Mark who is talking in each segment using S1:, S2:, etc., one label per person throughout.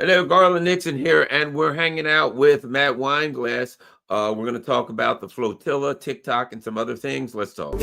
S1: Hello, Garland Nixon here, and we're hanging out with Matt Weinglass. We're going to talk about the Flotilla, TikTok, and some other things. Let's talk.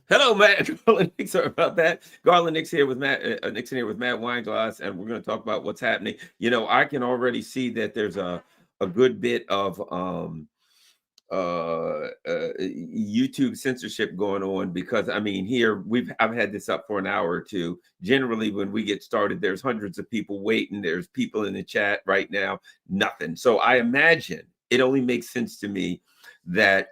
S1: Hello, Matt. Garland Nixon, sorry about that. Garland Nixon here with Nixon here with Matt Weinglass, and we're going to talk about what's happening. I can already see that there's a good bit of YouTube censorship going on because here I've had this up for an hour or two. Generally, when we get started, there's hundreds of people waiting. There's people in the chat right now. Nothing. So I imagine it only makes sense to me that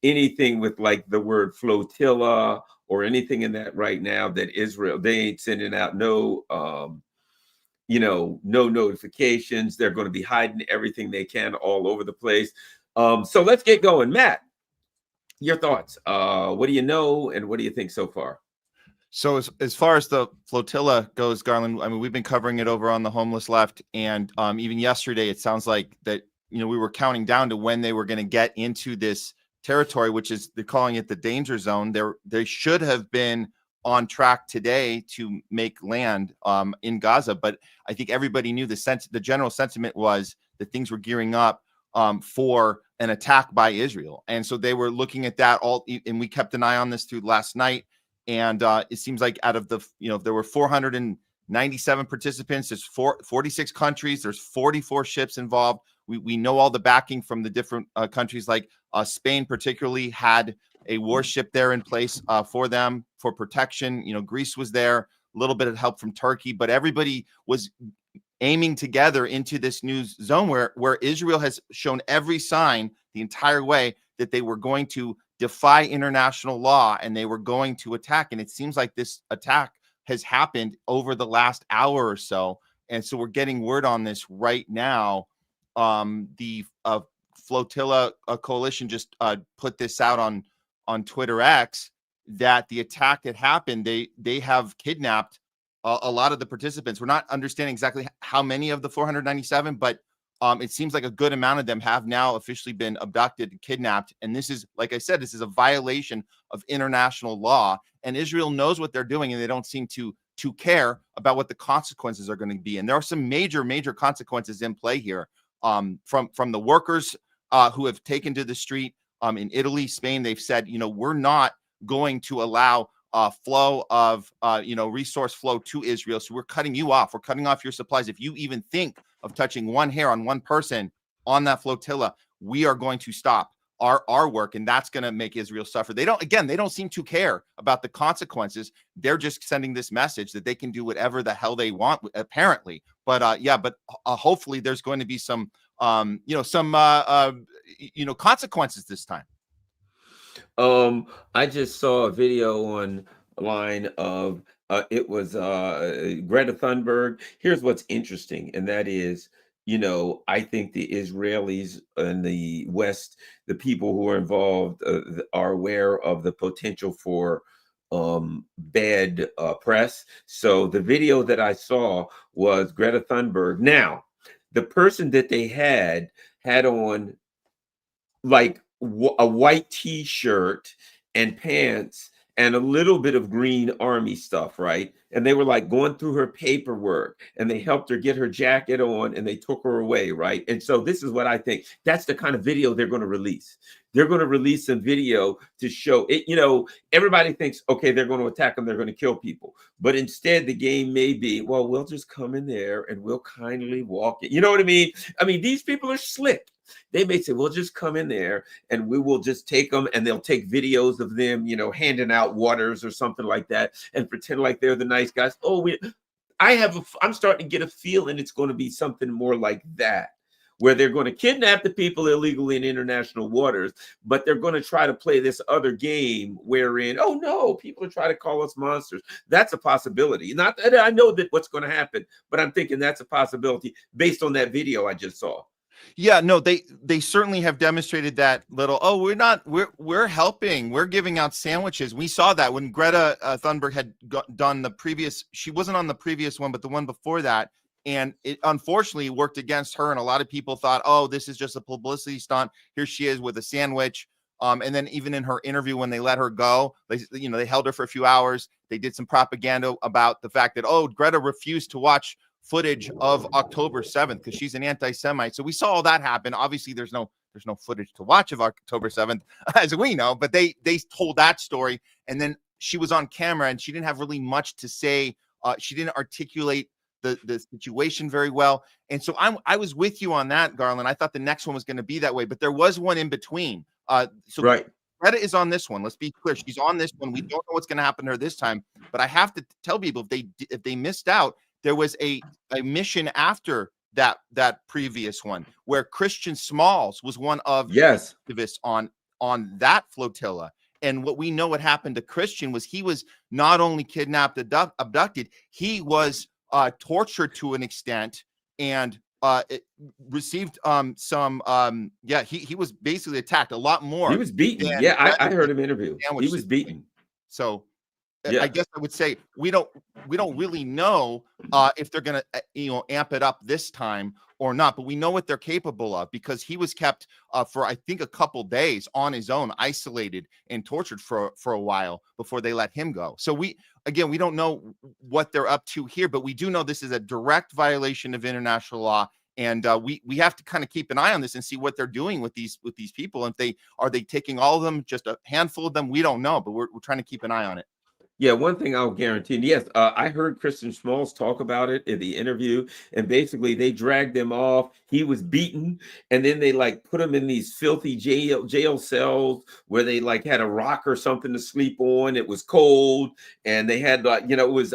S1: anything with like the word flotilla or anything in that right now, that Israel, they ain't sending out no notifications. They're going to be hiding everything they can all over the place. So let's get going. Matt, your thoughts. What do you know and what do you think so far?
S2: So as far as the flotilla goes, Garland, we've been covering it over on the Homeless Left, and even yesterday, it sounds like that we were counting down to when they were going to get into this territory, which is, they're calling it the danger zone. They should have been on track today to make land in Gaza, but I think everybody knew the general sentiment was that things were gearing up for an attack by Israel, and so they were looking at that all. And we kept an eye on this through last night, and it seems like out of the there were 497 participants. There's 46 countries. There's 44 ships involved. We know all the backing from the different countries, like Spain particularly had a warship there in place for them for protection. Greece was there, a little bit of help from Turkey, but everybody was aiming together into this new zone where Israel has shown every sign the entire way that they were going to defy international law and they were going to attack. And it seems like this attack has happened over the last hour or so. And so we're getting word on this right now. The Flotilla coalition just put this out on Twitter X that the attack that happened, they have kidnapped a lot of the participants. We're not understanding exactly how many of the 497, but it seems like a good amount of them have now officially been abducted and kidnapped. And this is, like I said, this is a violation of international law. And Israel knows what they're doing, and they don't seem to care about what the consequences are going to be. And there are some major consequences in play here. From the workers who have taken to the street in Italy, Spain, they've said, we're not going to allow flow of, resource flow to Israel. So we're cutting you off. We're cutting off your supplies. If you even think of touching one hair on one person on that flotilla, we are going to stop our work, and that's going to make Israel suffer. They don't seem to care about the consequences. They're just sending this message that they can do whatever the hell they want, apparently. But hopefully there's going to be some consequences this time.
S1: I just saw a video online of it was Greta Thunberg. Here's what's interesting, and that is, I think the Israelis and the West, the people who are involved, are aware of the potential for bad press. So the video that I saw was Greta Thunberg. Now, the person that they had on like a white t-shirt and pants and a little bit of green army stuff, right? And they were like going through her paperwork, and they helped her get her jacket on, and they took her away, right? And so this is what I think. That's the kind of video they're going to release. They're going to release some video to show it. Everybody thinks, okay, they're going to attack them, they're going to kill people. But instead, the game may be, well, we'll just come in there and we'll kindly walk it. You know what I mean? These people are slick. They may say, we'll just come in there and we will just take them, and they'll take videos of them, handing out waters or something like that, and pretend like they're the nice guys. I'm starting to get a feeling it's going to be something more like that, where they're going to kidnap the people illegally in international waters, but they're going to try to play this other game wherein, oh no, people are trying to call us monsters. That's a possibility. Not that I know that what's going to happen, but I'm thinking that's a possibility based on that video I just saw.
S2: Yeah, no, they certainly have demonstrated that little, oh, we're helping, we're giving out sandwiches. We saw that when Greta Thunberg had done the previous, she wasn't on the previous one, but the one before that. And it unfortunately worked against her. And a lot of people thought, oh, this is just a publicity stunt. Here she is with a sandwich. And then even in her interview, when they let her go, they held her for a few hours. They did some propaganda about the fact that, oh, Greta refused to watch footage of October 7th because she's an anti-Semite. So we saw all that happen. Obviously, there's no footage to watch of October 7th, as we know, but they told that story. And then she was on camera and she didn't have really much to say. She didn't articulate the situation very well. And so I was with you on that, Garland. I thought the next one was going to be that way, but there was one in between. So
S1: right.
S2: Greta is on this one. Let's be clear. She's on this one. We don't know what's going to happen to her this time, but I have to tell people if they missed out, there was a mission after that previous one where Christian Smalls was one of the activists on that flotilla. And what we know what happened to Christian was he was not only kidnapped, abducted, he was tortured to an extent and received he was basically attacked a lot more.
S1: He was beaten. Yeah, I heard him interview. He was beaten.
S2: So I guess I would say we don't really know if they're going to amp it up this time or not, but we know what they're capable of because he was kept for I think a couple days on his own, isolated and tortured for a while before they let him go. So we don't know what they're up to here, but we do know this is a direct violation of international law. And we have to kind of keep an eye on this and see what they're doing with these people. And if are they taking all of them, just a handful of them? We don't know, but we're trying to keep an eye on it.
S1: Yeah, one thing I'll guarantee. Yes, I heard Christian Smalls talk about it in the interview, and basically they dragged him off. He was beaten, and then they put him in these filthy jail cells where they had a rock or something to sleep on. It was cold, and they had it was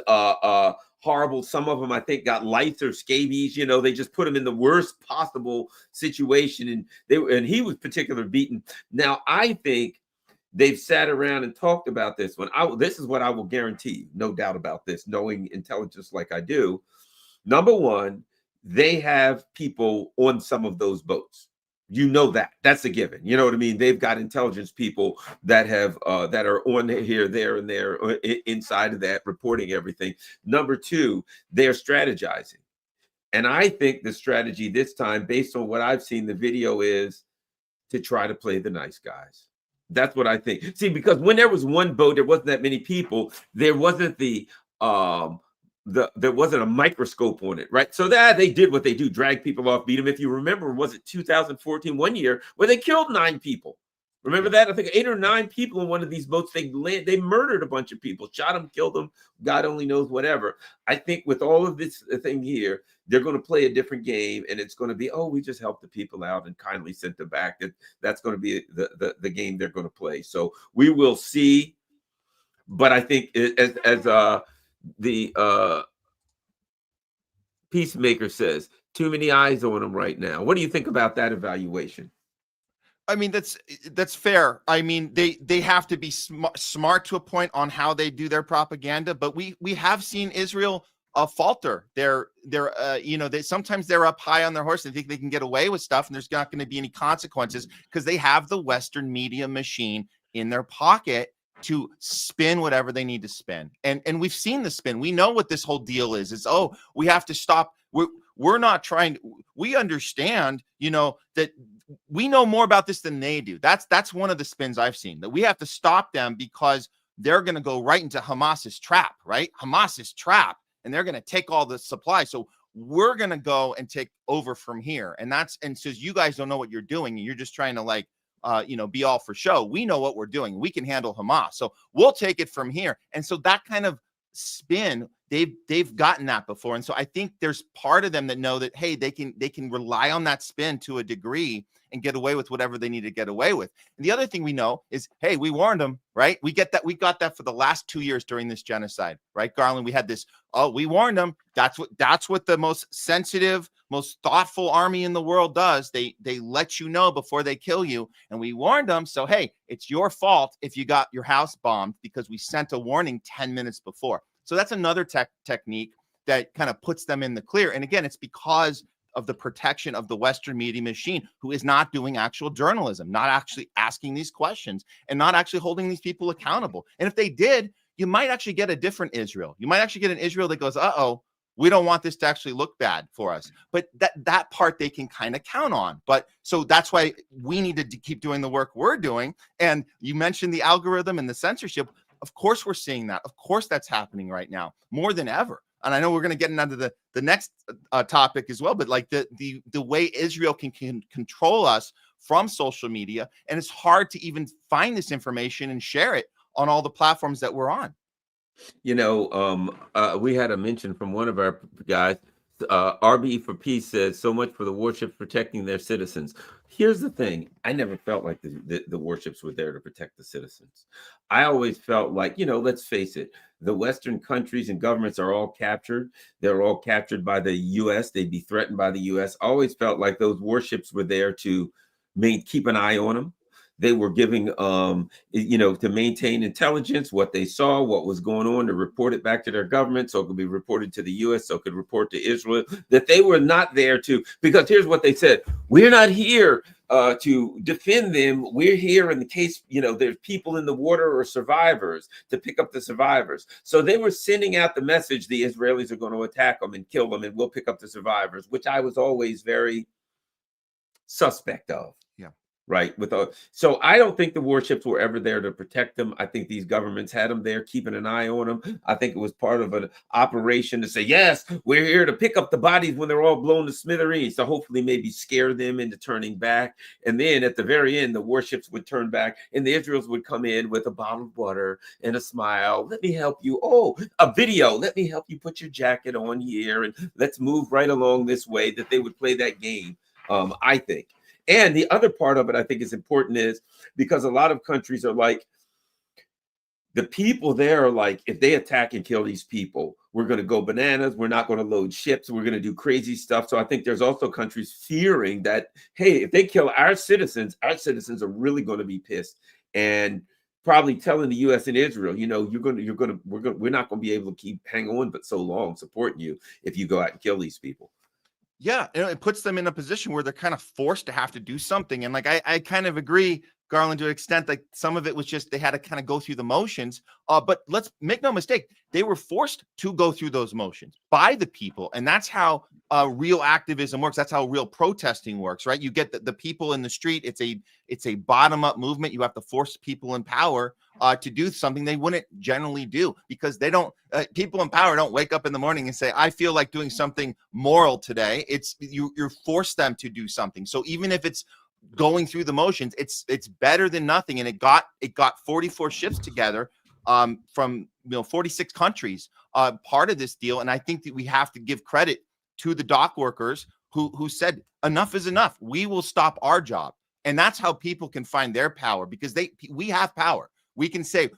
S1: horrible. Some of them I think got lice or scabies. They just put him in the worst possible situation, and he was particularly beaten. Now I think they've sat around and talked about this one. This is what I will guarantee you, no doubt about this, knowing intelligence like I do. Number one, they have people on some of those boats. That's a given. You know what I mean? They've got intelligence people that have that are on here, there, and there inside of that, reporting everything. Number two, they're strategizing. And I think the strategy this time, based on what I've seen the video, is to try to play the nice guys. That's what I think. See, because when there was one boat, there wasn't that many people. There wasn't there wasn't a microscope on it, right? So that they did what they do, drag people off, beat them. If you remember, was it 2014, one year where they killed 9 people? Remember that? I think 8 or 9 people in one of these boats. They murdered a bunch of people, shot them, killed them. God only knows whatever. I think with all of this thing here, they're going to play a different game, and it's going to be, oh, we just helped the people out and kindly sent them back. That's going to be the game they're going to play. So we will see. But I think as the Peacemaker says, too many eyes on them right now. What do you think about that evaluation?
S2: I mean, that's fair. I mean, they have to be smart to a point on how they do their propaganda, but we have seen Israel falter. They're sometimes they're up high on their horse and think they can get away with stuff, and there's not going to be any consequences because they have the Western media machine in their pocket to spin whatever they need to spin. And we've seen the spin. We know what this whole deal is. It's, oh, we have to stop. We're not trying. We understand, that we know more about this than they do. That's one of the spins I've seen, that we have to stop them because they're going to go right into Hamas's trap, right? Hamas's trap, and they're going to take all the supply. So we're going to go and take over from here. And says, you guys don't know what you're doing. And you're just trying to be all for show. We know what we're doing. We can handle Hamas. So we'll take it from here. And so that kind of spin, they've gotten that before. And so I think there's part of them that know that, hey, they can rely on that spin to a degree and get away with whatever they need to get away with. And the other thing we know is, hey, we warned them, right? We got that for the last 2 years during this genocide, right? Garland, we had this, oh, we warned them. That's what the most sensitive, most thoughtful army in the world does. They let you know before they kill you. And we warned them. So, hey, it's your fault if you got your house bombed because we sent a warning 10 minutes before. So that's another technique that kind of puts them in the clear. And again, it's because of the protection of the Western media machine, who is not doing actual journalism, not actually asking these questions, and not actually holding these people accountable. And if they did, you might actually get a different Israel. You might actually get an Israel that goes, uh-oh, we don't want this to actually look bad for us. But that part they can kind of count on. But so that's why we needed to keep doing the work we're doing. And you mentioned the algorithm and the censorship. Of course, we're seeing that. Of course, that's happening right now more than ever. And I know we're going to get into the next topic as well, but like the way Israel can control us from social media, and it's hard to even find this information and share it on all the platforms that we're on.
S1: You know, we had a mention from one of our guys. RB for Peace says, so much for the warships protecting their citizens. Here's the thing. I never felt like the warships were there to protect the citizens. I always felt like, you know, let's face it, the Western countries and governments are all captured. They're all captured by the U.S. They'd be threatened by the U.S. I always felt like those warships were there to keep an eye on them. They were giving, you know, to maintain intelligence, what they saw, what was going on, to report it back to their government so it could be reported to the U.S., so it could report to Israel, that they were not there to, because here's what they said, we're not here to defend them. We're here in the case, you know, there's people in the water or survivors, to pick up the survivors. So they were sending out the message, the Israelis are going to attack them and kill them, and we'll pick up the survivors, which I was always very suspect of. Right. So I don't think the warships were ever there to protect them. I think these governments had them there, keeping an eye on them. I think it was part of an operation to say, yes, we're here to pick up the bodies when they're all blown to smithereens, to hopefully maybe scare them into turning back. And then at the very end, the warships would turn back and the Israels would come in with a bottle of water and a smile. Let me help you. Oh, a video. Let me help you put your jacket on here and let's move right along this way. That they would play that game, I think. And the other part of it, I think, is important, is because a lot of countries are like, the people there are like, if they attack and kill these people, we're going to go bananas. We're not going to load ships. We're going to do crazy stuff. So I think there's also countries fearing that, hey, if they kill our citizens are really going to be pissed, and probably telling the U.S. and Israel, you know, we're not going to be able to keep hang on but so long supporting you if you go out and kill these people.
S2: Yeah, it puts them in a position where they're kind of forced to have to do something. And like, I kind of agree, Garland, to an extent, like some of it was just they had to kind of go through the motions. But let's make no mistake, they were forced to go through those motions by the people. And that's how real activism works. That's how real protesting works, right? You get the people in the street. It's a bottom-up movement. You have to force people in power to do something they wouldn't generally do, because they don't, people in power don't wake up in the morning and say, I feel like doing something moral today. It's you're forced them to do something. So even if it's going through the motions, it's better than nothing. And it got 44 ships together from 46 countries, part of this deal. And I think that we have to give credit to the dock workers who said enough is enough. We will stop our job. And that's how people can find their power, because we have power. We can say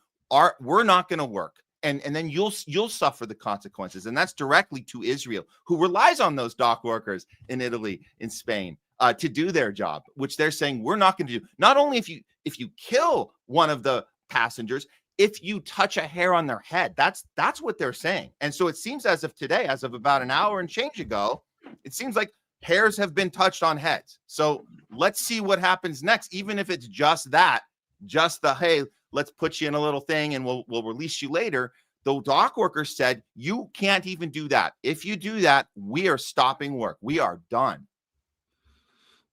S2: we're not going to work. And then you'll suffer the consequences. And that's directly to Israel, who relies on those dock workers in Italy, in Spain, to do their job, which they're saying we're not going to do. Not only if you kill one of the passengers, if you touch a hair on their head. That's what they're saying. And so it seems as of today, as of about an hour and change ago, it seems like hairs have been touched on heads. So let's see what happens next, even if it's just that, just the, hey, let's put you in a little thing and we'll release you later. The dock workers said, you can't even do that. If you do that, we are stopping work. We are done.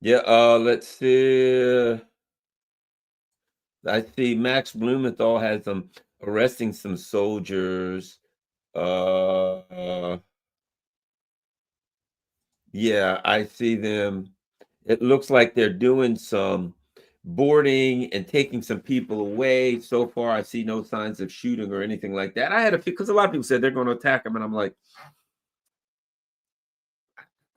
S1: Yeah, let's see. I see Max Blumenthal has them arresting some soldiers. Yeah, I see them. It looks like they're doing some boarding and taking some people away. So far, I see no signs of shooting or anything like that. I had because a lot of people said they're going to attack them, and I'm like,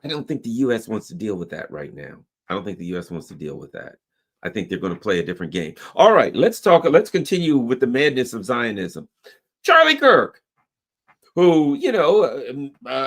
S1: I don't think the U.S. wants to deal with that right now. I don't think the U.S. wants to deal with that. I think they're going to play a different game. All right, let's continue with the madness of Zionism. Charlie Kirk, who,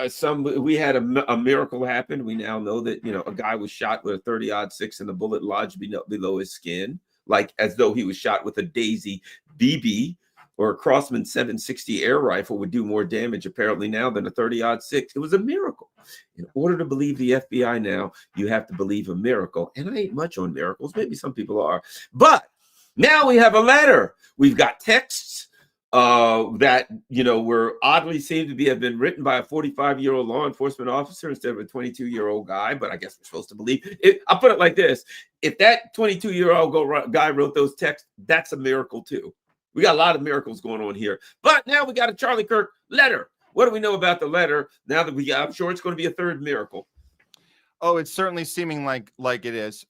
S1: some we had a miracle happen. We now know that a guy was shot with a 30-06 and the bullet lodged below his skin, like as though he was shot with a Daisy BB or a Crossman 760 air rifle would do more damage apparently now than a 30-06. It was a miracle. In order to believe the FBI now, you have to believe a miracle. And I ain't much on miracles. Maybe some people are. But now we have a letter. We've got texts that were oddly seem to have been written by a 45-year-old law enforcement officer instead of a 22-year-old guy. But I guess we're supposed to believe it. I'll put it like this: if that 22-year-old guy wrote those texts, that's a miracle too. We got a lot of miracles going on here. But now we got a Charlie Kirk letter. What do we know about the letter now that I'm sure it's going to be a third miracle?
S2: Oh, it's certainly seeming like it is.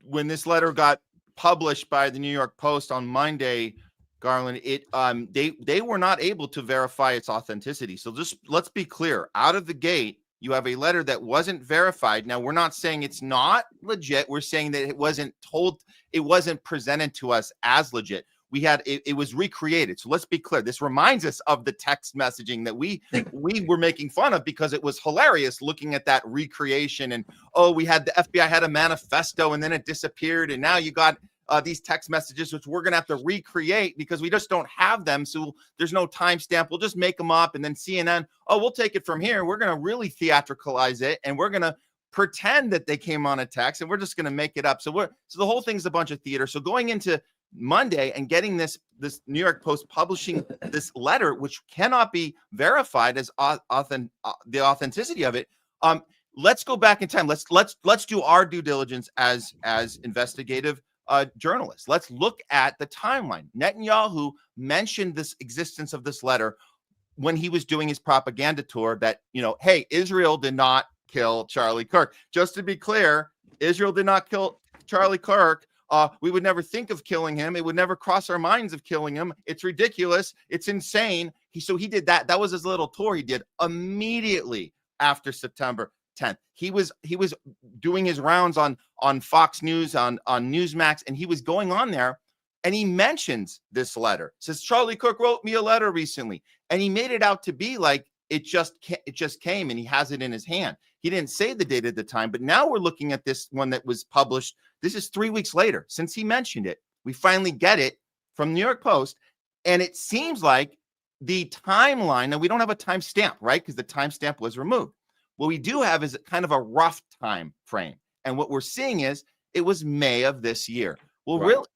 S2: When this letter got published by the New York Post on Monday, Garland, they were not able to verify its authenticity. So just let's be clear. Out of the gate, you have a letter that wasn't verified. Now, we're not saying it's not legit. We're saying that it wasn't presented to us as legit. We had it was recreated. So let's be clear. This reminds us of the text messaging that we were making fun of because it was hilarious looking at that recreation. And we had the FBI had a manifesto and then it disappeared. And now you got these text messages, which we're going to have to recreate because we just don't have them. So there's no timestamp. We'll just make them up. And then CNN, we'll take it from here. We're going to really theatricalize it. And we're going to pretend that they came on a text and we're just going to make it up. So the whole thing's a bunch of theater. So going into Monday and getting this New York Post publishing this letter, which cannot be verified as the authenticity of it. Let's go back in time. Let's do our due diligence as investigative journalists. Let's look at the timeline. Netanyahu mentioned this existence of this letter when he was doing his propaganda tour that, hey, Israel did not kill Charlie Kirk. Just to be clear, Israel did not kill Charlie Kirk. We would never think of killing him. It would never cross our minds of killing him. It's ridiculous. It's insane. He did that. That was his little tour he did immediately after September 10th. He was doing his rounds on Fox News, on Newsmax, and he was going on there, and he mentions this letter. Says Charlie Kirk wrote me a letter recently, and he made it out to be like it just came, and he has it in his hand. He didn't say the date at the time, but now we're looking at this one that was published. This is 3 weeks later since he mentioned it. We finally get it from New York Post, and it seems like the timeline. Now we don't have a timestamp, right? Because the timestamp was removed. What we do have is kind of a rough time frame, and what we're seeing is it was May of this year. Well, right. Really,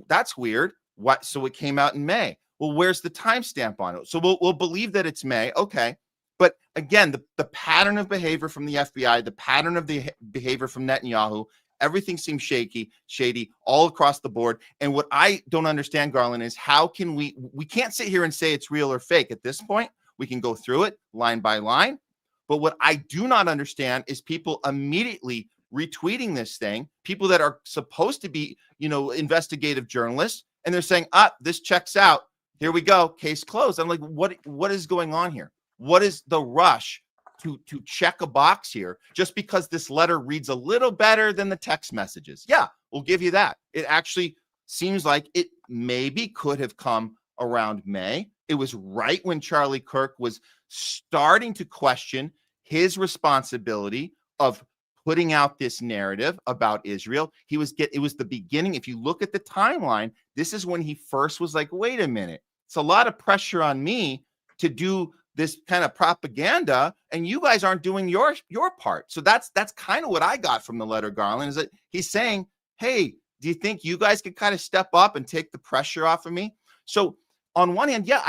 S2: that's weird. What? So it came out in May. Well, where's the timestamp on it? So we'll believe that it's May. Okay. But again, the pattern of behavior from the FBI, the pattern of the behavior from Netanyahu, everything seems shady all across the board. And what I don't understand, Garland, is how can we can't sit here and say it's real or fake at this point. We can go through it line by line. But what I do not understand is people immediately retweeting this thing, people that are supposed to be, investigative journalists, and they're saying, this checks out. Here we go. Case closed. I'm like, what is going on here? What is the rush to check a box here just because this letter reads a little better than the text messages? Yeah, we'll give you that. It actually seems like it maybe could have come around May. It was right when Charlie Kirk was starting to question his responsibility of putting out this narrative about Israel. It was the beginning. If you look at the timeline, this is when he first was like, wait a minute. It's a lot of pressure on me to do this kind of propaganda, and you guys aren't doing your part. So that's kind of what I got from the letter, Garland, is that he's saying, hey, do you think you guys could kind of step up and take the pressure off of me? So on one hand, yeah,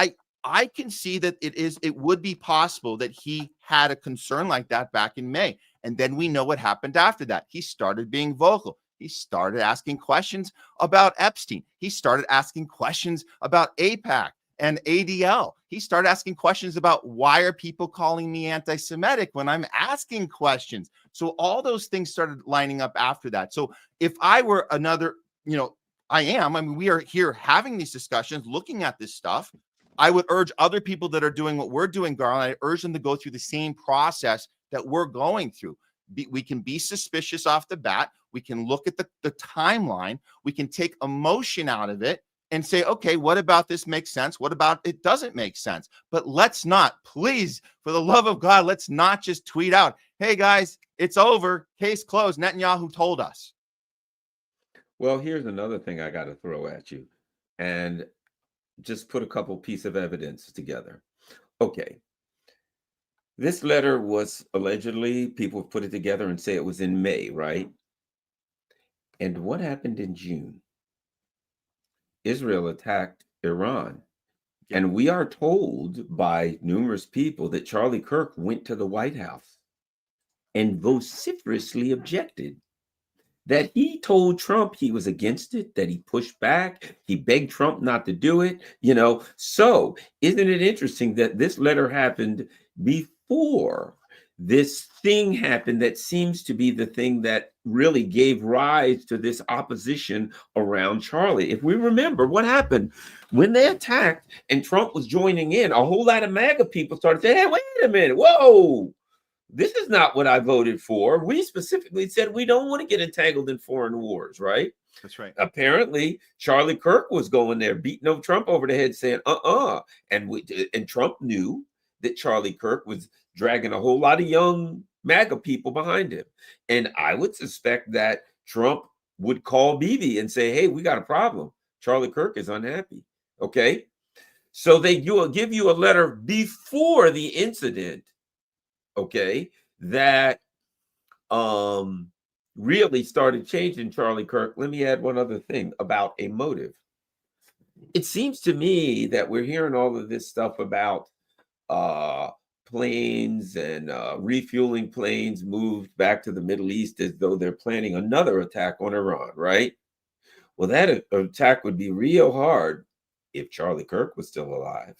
S2: I can see that it would be possible that he had a concern like that back in May. And then we know what happened after that. He started being vocal. He started asking questions about Epstein. He started asking questions about AIPAC and ADL. He started asking questions about why are people calling me anti-Semitic when I'm asking questions. So all those things started lining up after that. So if I were another, we are here having these discussions, looking at this stuff. I would urge other people that are doing what we're doing, Garland, I urge them to go through the same process that we're going through. We can be suspicious off the bat. We can look at the timeline. We can take emotion out of it and say, okay, what about this makes sense? What about it doesn't make sense? But let's not, please, for the love of God, let's not just tweet out, hey guys, it's over, case closed, Netanyahu told us.
S1: Well, here's another thing I got to throw at you, and just put a couple pieces of evidence together. Okay, this letter was allegedly, people put it together and say it was in May, right? And what happened in June? Israel attacked Iran.
S2: Yeah.
S1: And we are told by numerous people that Charlie Kirk went to the White House and vociferously objected, that he told Trump he was against it, that he pushed back, he begged Trump not to do it, you know. So, isn't it interesting that this letter happened before this thing happened that seems to be the thing that really gave rise to this opposition around Charlie? If we remember what happened when they attacked and Trump was joining in, a whole lot of MAGA people started saying, hey, wait a minute, whoa, this is not what I voted for. We specifically said we don't want to get entangled in foreign wars, right?
S2: That's right.
S1: Apparently, Charlie Kirk was going there, beating up Trump over the head, saying, and Trump knew that Charlie Kirk was dragging a whole lot of young MAGA people behind him. And I would suspect that Trump would call Bibi and say, hey, we got a problem. Charlie Kirk is unhappy. Okay. So they give you a letter before the incident, okay, that really started changing Charlie Kirk. Let me add one other thing about a motive. It seems to me that we're hearing all of this stuff about planes and refueling planes moved back to the Middle East as though they're planning another attack on Iran, right? Well, that attack would be real hard if Charlie Kirk was still alive.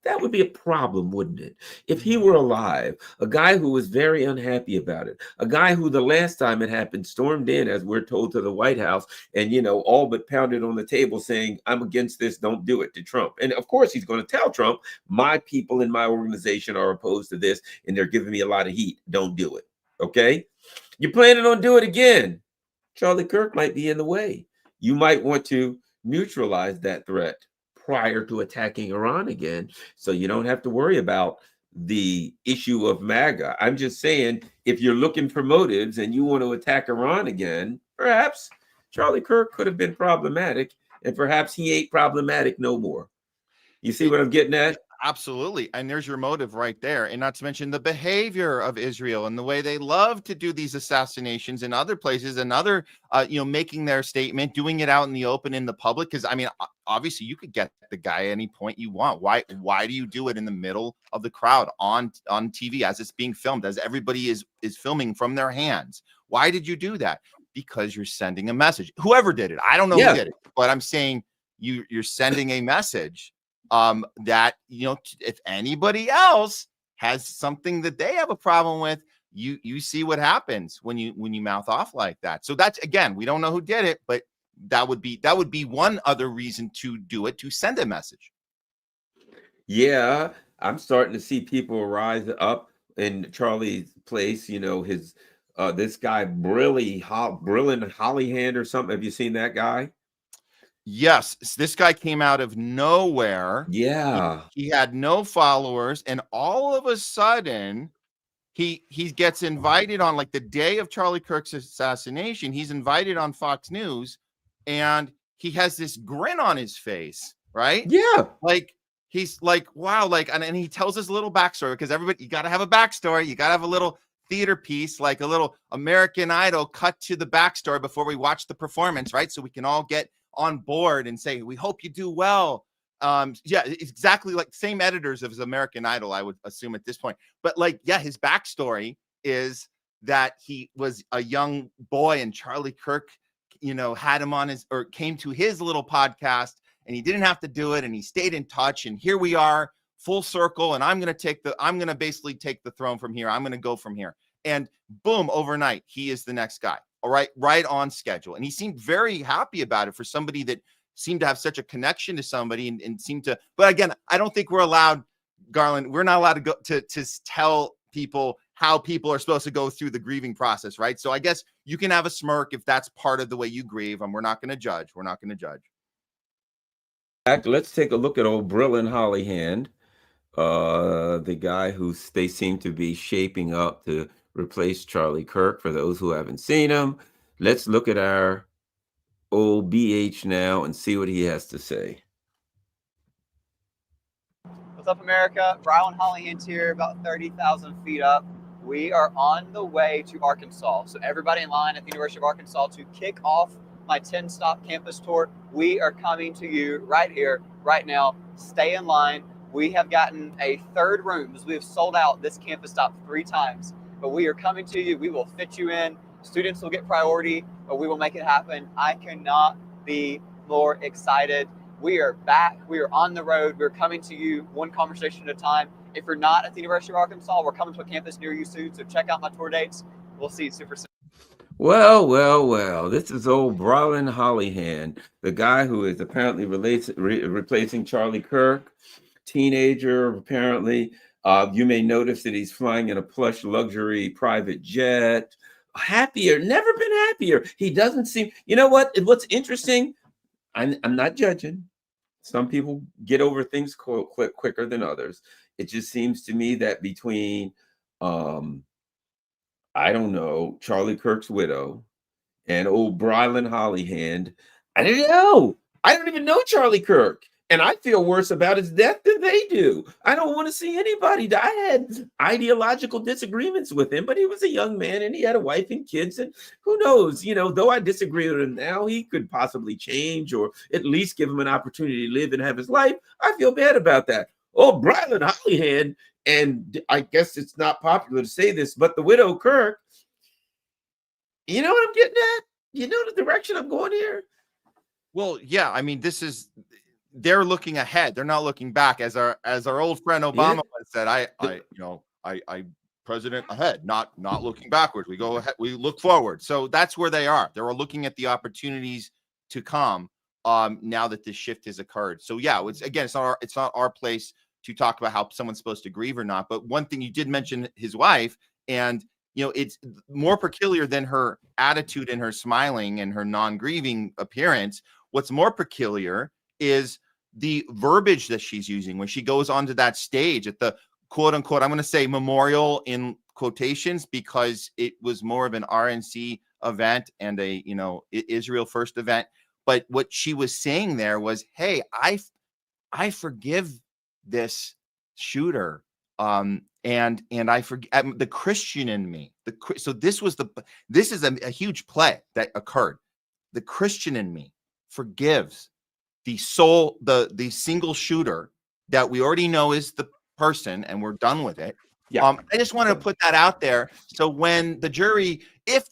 S1: That would be a problem, wouldn't it? If he were alive, a guy who was very unhappy about it, a guy who the last time it happened stormed in, as we're told, to the White House and, all but pounded on the table saying, I'm against this, don't do it, to Trump. And of course, he's going to tell Trump, my people in my organization are opposed to this and they're giving me a lot of heat. Don't do it. Okay? You're planning on doing it again. Charlie Kirk might be in the way. You might want to neutralize that threat prior to attacking Iran again, so you don't have to worry about the issue of MAGA. I'm just saying, if you're looking for motives and you want to attack Iran again, perhaps Charlie Kirk could have been problematic, and perhaps he ain't problematic no more. You see what I'm getting at?
S2: Absolutely. And there's your motive right there. And not to mention the behavior of Israel and the way they love to do these assassinations in other places and other, making their statement, doing it out in the open, in the public. Because, I mean, obviously you could get the guy at any point you want. Why do you do it in the middle of the crowd on TV as it's being filmed, as everybody is filming from their hands? Why did you do that? Because you're sending a message. Whoever did it, I don't know who did it, but I'm saying you're sending a message that, if anybody else has something that they have a problem with, you see what happens when you mouth off like that. So that's, again, we don't know who did it, but that would be one other reason to do it, to send a message.
S1: Yeah, I'm starting to see people rise up in Charlie's place. His this guy Brilly Hollyhand or something. Have you seen that guy?
S2: Yes, this guy came out of nowhere.
S1: Yeah.
S2: He had no followers, and all of a sudden, he gets invited on, like, the day of Charlie Kirk's assassination. He's invited on Fox News, and he has this grin on his face, right?
S1: Yeah.
S2: Like, he's like, wow, like, and he tells his little backstory, because everybody, you got to have a backstory. You got to have a little theater piece, like a little American Idol cut to the backstory before we watch the performance, right? So we can all get on board and say, we hope you do well. Yeah, exactly, like same editors of his American Idol, I would assume at this point. But, like, yeah, his backstory is that he was a young boy and Charlie Kirk, had him on his, or came to his little podcast, and he didn't have to do it, and he stayed in touch, and here we are, full circle, and I'm going to basically take the throne from here. I'm going to go from here. And boom, overnight, he is the next guy. All right on schedule. And he seemed very happy about it for somebody that seemed to have such a connection to somebody and seemed to, but again, I don't think we're allowed, Garland, we're not allowed to go to tell people how people are supposed to go through the grieving process, right? So I guess you can have a smirk if that's part of the way you grieve, and we're not going to judge.
S1: Let's take a look at old Brillin Hollyhand, the guy who they seem to be shaping up to replace Charlie Kirk. For those who haven't seen him, let's look at our old BH now and see what he has to say.
S3: What's up, America? Rylan Hollyhands here, about 30,000 feet up. We are on the way to Arkansas. So everybody in line at the University of Arkansas to kick off my 10-stop campus tour. We are coming to you right here, right now. Stay in line. We have gotten a third room because we have sold out this campus stop 3 times. But we are coming to you. We will fit you in. Students will get priority, but we will make it happen. I cannot be more excited. We are back. We are on the road. We're coming to you one conversation at a time. If you're not at the University of Arkansas, we're coming to a campus near you soon. So check out my tour dates. We'll see you super soon.
S1: Well, well, well. This is old Brillin Hollyhand, the guy who is apparently replacing Charlie Kirk, teenager apparently. You may notice that he's flying in a plush luxury private jet. Happier, never been happier. He doesn't seem. You know what? What's interesting? I'm not judging. Some people get over things quicker than others. It just seems to me that between, I don't know, Charlie Kirk's widow and old Brylin Hollyhand, I don't know. I don't even know Charlie Kirk. And I feel worse about his death than they do. I don't want to see anybody die. I had ideological disagreements with him, but he was a young man and he had a wife and kids. And who knows, though I disagree with him now, he could possibly change or at least give him an opportunity to live and have his life. I feel bad about that. Oh, Brylin Hollyhand, and I guess it's not popular to say this, but the widow Kirk, you know what I'm getting at? You know the direction I'm going here?
S2: Well, yeah, I mean, they're looking ahead. They're not looking back. As our old friend Obama said, I president ahead, not looking backwards. We go ahead, we look forward. So that's where they are. They're looking at the opportunities to come now that this shift has occurred. So yeah, it's not our place to talk about how someone's supposed to grieve or not. But one thing you did mention his wife, and it's more peculiar than her attitude and her smiling and her non-grieving appearance. What's more peculiar is the verbiage that she's using when she goes onto that stage at the quote unquote, I'm going to say memorial in quotations, because it was more of an RNC event and a, Israel first event. But what she was saying there was, hey, I forgive this shooter. And I forgive the Christian in me. So this is a huge play that occurred. The Christian in me forgives the single shooter that we already know is the person, and we're done with it. Yeah. I just want to put that out there. So when the jury, if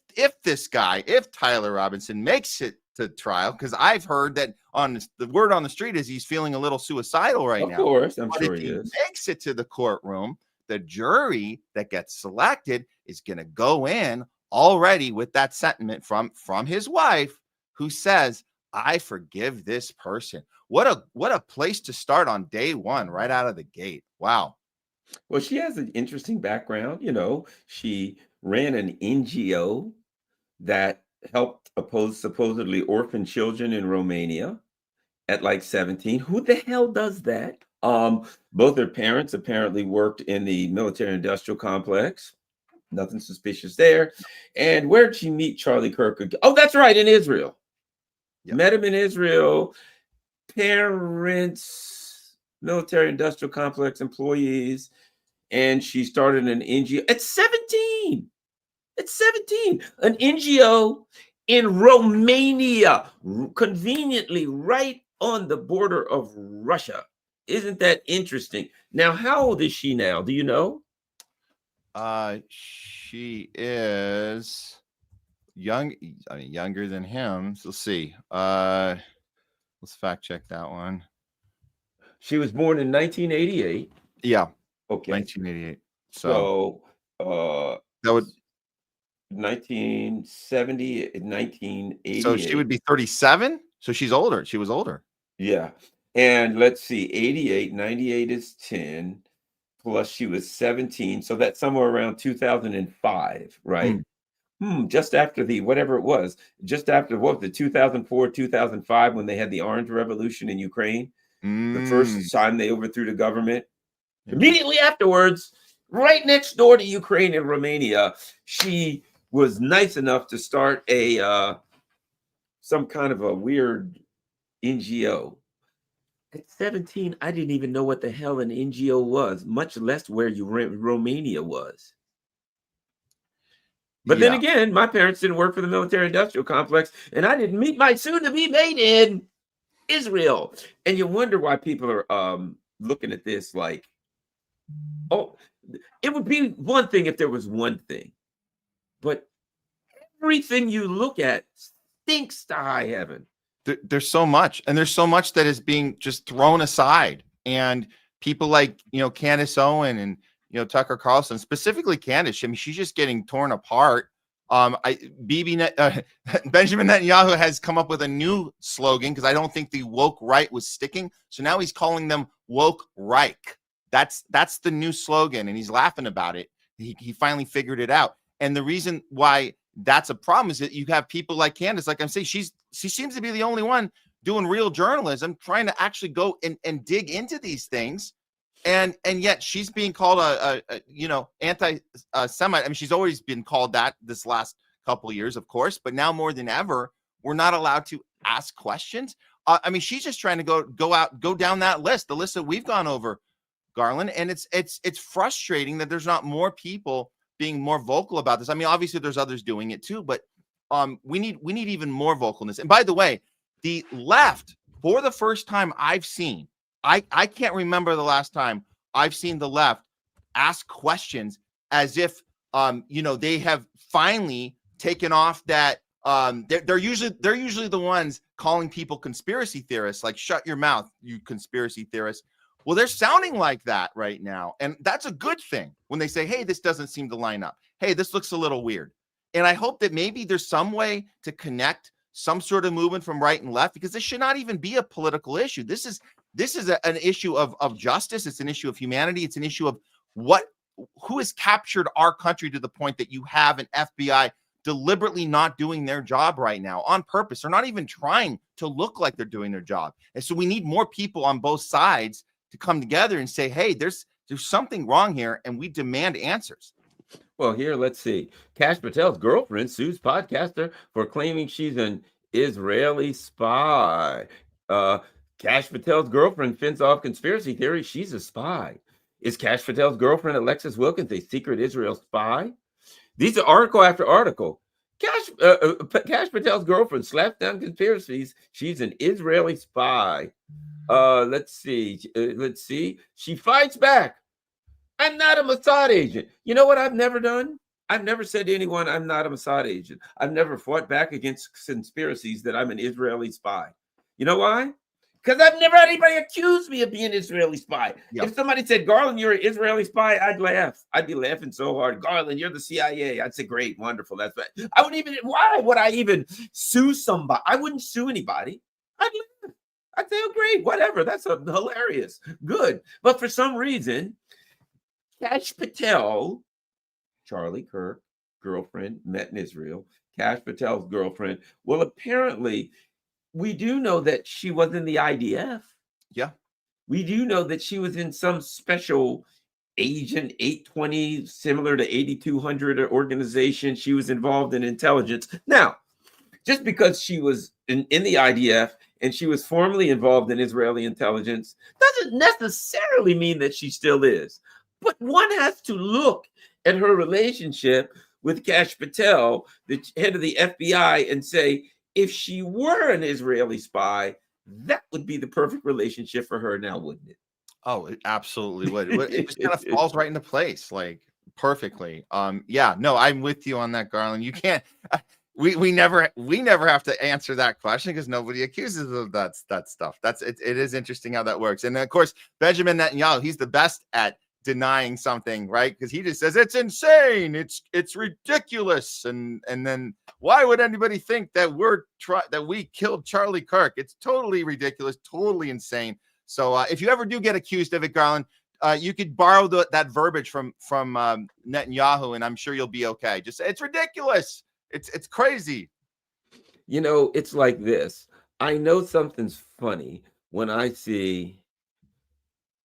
S2: Tyler Robinson makes it to trial, because I've heard that the word on the street is he's feeling a little suicidal right now.
S1: Of course, I'm sure he is.
S2: Makes it to the courtroom, the jury that gets selected is going to go in already with that sentiment from his wife, who says, I forgive this person. What a place to start on day one, right out of the gate. Wow.
S1: Well, she has an interesting background. She ran an NGO that helped oppose supposedly orphan children in Romania at like 17. Who the hell does that? Both her parents apparently worked in the military industrial complex. Nothing suspicious there. And where did she meet Charlie Kirk? Oh, that's right, in Israel. Yep. Met him in Israel. Parents, military industrial complex employees, and she started an NGO at 17. At 17, an NGO in Romania, conveniently right on the border of Russia. Isn't that interesting? Now, how old is she now? Do you know?
S2: She is younger than him. So let's see. Let's fact check that one.
S1: She was born in 1988.
S2: Yeah.
S1: Okay.
S2: 1988.
S1: So
S2: that would
S1: 1970, 1988.
S2: So she would be 37. So she's older. She was older.
S1: Yeah. And let's see, 88, 98 is 10, plus she was 17. So that's somewhere around 2005, right? Just after whatever it was, just after the 2004, 2005, when they had the Orange Revolution in Ukraine. The
S2: Mm.
S1: first time they overthrew the government.
S2: Interesting.
S1: Immediately afterwards, right next door to Ukraine and Romania, she was nice enough to start a some kind of a weird NGO. At 17, I didn't even know what the hell an NGO was, much less where Romania was. But then
S2: Yeah.
S1: again, my parents didn't work for the military industrial complex, and I didn't meet my soon to be mate in Israel. And you wonder why people are looking at this like, oh, it would be one thing if there was one thing, but everything you look at stinks to high heaven.
S2: There's so much, and there's so much that is being just thrown aside. And people like, Candace Owen and, Tucker Carlson, specifically Candace, I mean, she's just getting torn apart. Benjamin Netanyahu has come up with a new slogan because I don't think the woke right was sticking. So now he's calling them woke Reich. That's the new slogan, and he's laughing about it. He finally figured it out. And the reason why that's a problem is that you have people like Candace, like I'm saying, she seems to be the only one doing real journalism, trying to actually go and dig into these things. And yet she's being called a anti-Semite. I mean, she's always been called that this last couple of years, of course, but now more than ever, we're not allowed to ask questions. I mean, she's just trying to go down that list, the list that we've gone over, Garland. And it's frustrating that there's not more people being more vocal about this. I mean, obviously there's others doing it too, but we need even more vocalness. And by the way, the left, for the first time I've seen, I can't remember the last time I've seen the left ask questions as if they have finally taken off that they're usually the ones calling people conspiracy theorists, like, shut your mouth, you conspiracy theorists. Well, they're sounding like that right now. And that's a good thing when they say, hey, this doesn't seem to line up. Hey, this looks a little weird. And I hope that maybe there's some way to connect some sort of movement from right and left, because this should not even be a political issue. This is an issue of justice. It's an issue of humanity. It's an issue of who has captured our country to the point that you have an FBI deliberately not doing their job right now on purpose. They're not even trying to look like they're doing their job. And so we need more people on both sides to come together and say, hey, there's something wrong here, and we demand answers.
S1: Well, here, let's see. Kash Patel's girlfriend sues podcaster for claiming she's an Israeli spy. Kash Patel's girlfriend fends off conspiracy theory she's a spy. Is Kash Patel's girlfriend Alexis Wilkins a secret Israel spy? These are article after article. Kash Patel's girlfriend slaps down conspiracies she's an Israeli spy. Let's see. She fights back. I'm not a Mossad agent. You know what I've never done? I've never said to anyone, I'm not a Mossad agent. I've never fought back against conspiracies that I'm an Israeli spy. You know why? Because I've never had anybody accuse me of being an Israeli spy. Yep. If somebody said, Garland, you're an Israeli spy, I'd laugh. I'd be laughing so hard. Garland, you're the CIA. I'd say, great, wonderful. That's right. Why would I even sue somebody? I wouldn't sue anybody. I'd laugh. I'd say, oh, great, whatever. That's hilarious. Good. But for some reason, Kash Patel, Charlie Kirk, girlfriend, met in Israel. Kash Patel's girlfriend. Well, apparently, we do know that she was in the IDF.
S2: Yeah.
S1: We do know that she was in some special Agent 820, similar to 8200 organization. She was involved in intelligence. Now, just because she was in the IDF and she was formerly involved in Israeli intelligence doesn't necessarily mean that she still is. But one has to look at her relationship with Kash Patel, the head of the FBI, and say, if she were an Israeli spy, that would be the perfect relationship for her now, wouldn't it?
S2: Oh, it absolutely would. It just kind of falls right into place, like, perfectly. Yeah, no, I'm with you on that, Garland. You can't. We never have to answer that question because nobody accuses of that stuff. It is interesting how that works. And then, of course, Benjamin Netanyahu, he's the best at denying something, right? Because he just says it's insane, it's ridiculous, and then why would anybody think that we killed Charlie Kirk? It's totally ridiculous, totally insane. So if you ever do get accused of it, Garland, you could borrow that verbiage from Netanyahu, and I'm sure you'll be okay. Just say it's ridiculous, it's crazy.
S1: You know, it's like this. I know something's funny when I see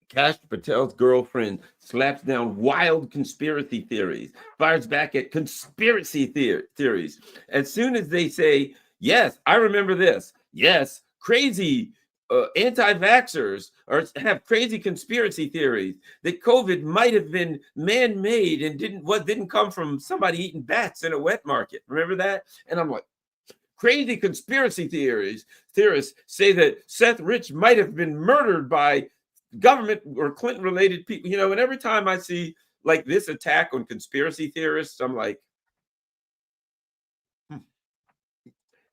S1: Kash Patel's girlfriend slaps down wild conspiracy theories, fires back at conspiracy theories. As soon as they say, yes, I remember this. Yes, crazy anti-vaxxers or have crazy conspiracy theories that COVID might have been man-made and didn't come from somebody eating bats in a wet market. Remember that? And I'm like, crazy conspiracy theorists say that Seth Rich might have been murdered by government or Clinton related people, and every time I see like this attack on conspiracy theorists, I'm like,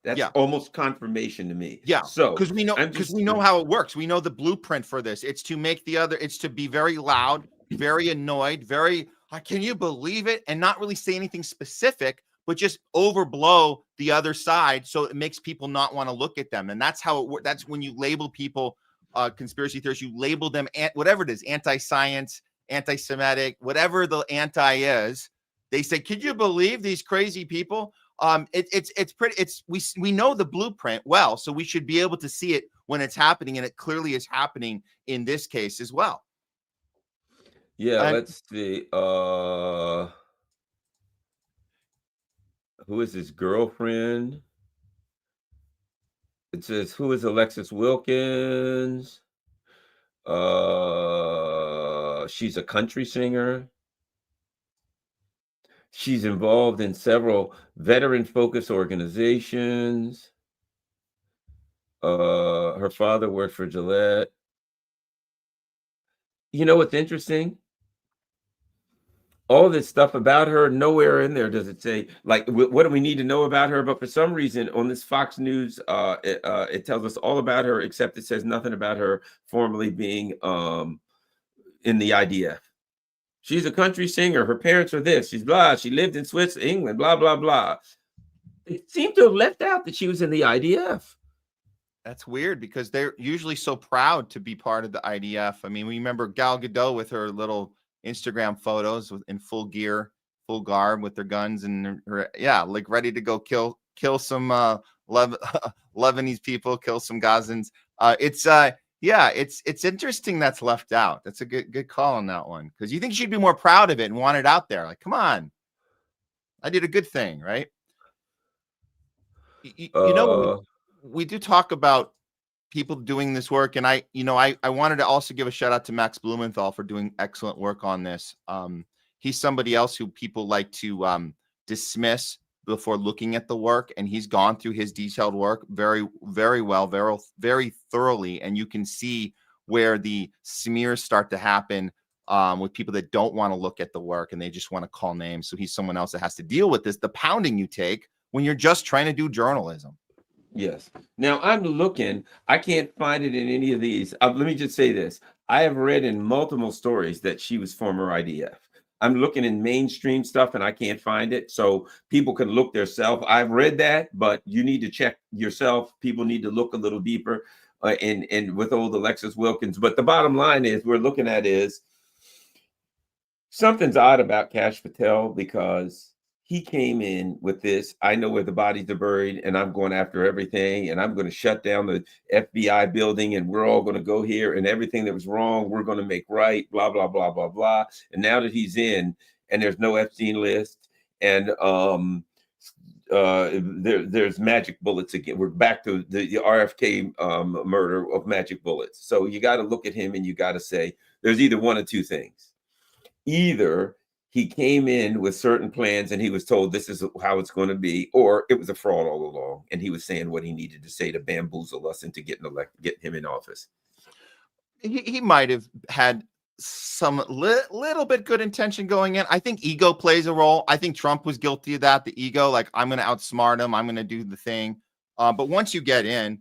S1: that's almost confirmation to me.
S2: Yeah.
S1: So
S2: because we know how it works. We know the blueprint for this. It's to make it's to be very loud, very annoyed, very, can you believe it? And not really say anything specific, but just overblow the other side. So it makes people not want to look at them. And that's how it works. That's when you label people conspiracy theorists, you label them whatever it is, anti-science, anti-Semitic, whatever the anti is. They say, could you believe these crazy people? We know the blueprint well, so we should be able to see it when it's happening, and it clearly is happening in this case as well.
S1: Yeah, let's see. Who is his girlfriend? It says, who is Alexis Wilkins? She's a country singer. She's involved in several veteran-focused organizations. Her father worked for Gillette. You know what's interesting? All this stuff about her, nowhere in there does it say, like, what do we need to know about her? But for some reason, on this Fox News, it tells us all about her, except it says nothing about her formerly being in the IDF. She's a country singer. Her parents are this. She's blah. She lived in Switzerland, England, blah, blah, blah. It seemed to have left out that she was in the IDF.
S2: That's weird because they're usually so proud to be part of the IDF. I mean, we remember Gal Gadot with her little Instagram photos in full gear, full garb with their guns and her, like ready to go kill some Lebanese people, kill some Gazans. It's interesting that's left out. That's a good call on that one, because you think she'd be more proud of it and want it out there. Like, come on, I did a good thing, right? We do talk about people doing this work, and I wanted to also give a shout out to Max Blumenthal for doing excellent work on this. He's somebody else who people like to dismiss before looking at the work, and he's gone through his detailed work very, very well, very, very thoroughly, and you can see where the smears start to happen with people that don't want to look at the work and they just want to call names. So he's someone else that has to deal with this, the pounding you take when you're just trying to do journalism.
S1: Yes. Now I'm looking, I can't find it in any of these. Let me just say this. I have read in multiple stories that she was former IDF. I'm looking in mainstream stuff and I can't find it. So people can look themselves. I've read that, but you need to check yourself. People need to look a little deeper and with old Alexis Wilkins. But the bottom line is we're looking at is something's odd about Kash Patel, because he came in with this, I know where the bodies are buried and I'm going after everything and I'm going to shut down the FBI building and we're all going to go here and everything that was wrong, we're going to make right, blah, blah, blah, blah, blah. And now that he's in and there's no Epstein list and there's magic bullets again. We're back to the RFK murder of magic bullets. So you got to look at him and you got to say, there's either one of two things. Either he came in with certain plans and he was told this is how it's going to be, or it was a fraud all along and he was saying what he needed to say to bamboozle us into getting him in office.
S2: He might have had some little bit good intention going in. I think ego plays a role. I think Trump was guilty of that. The ego, like, I'm going to outsmart him. I'm going to do the thing. But once you get in,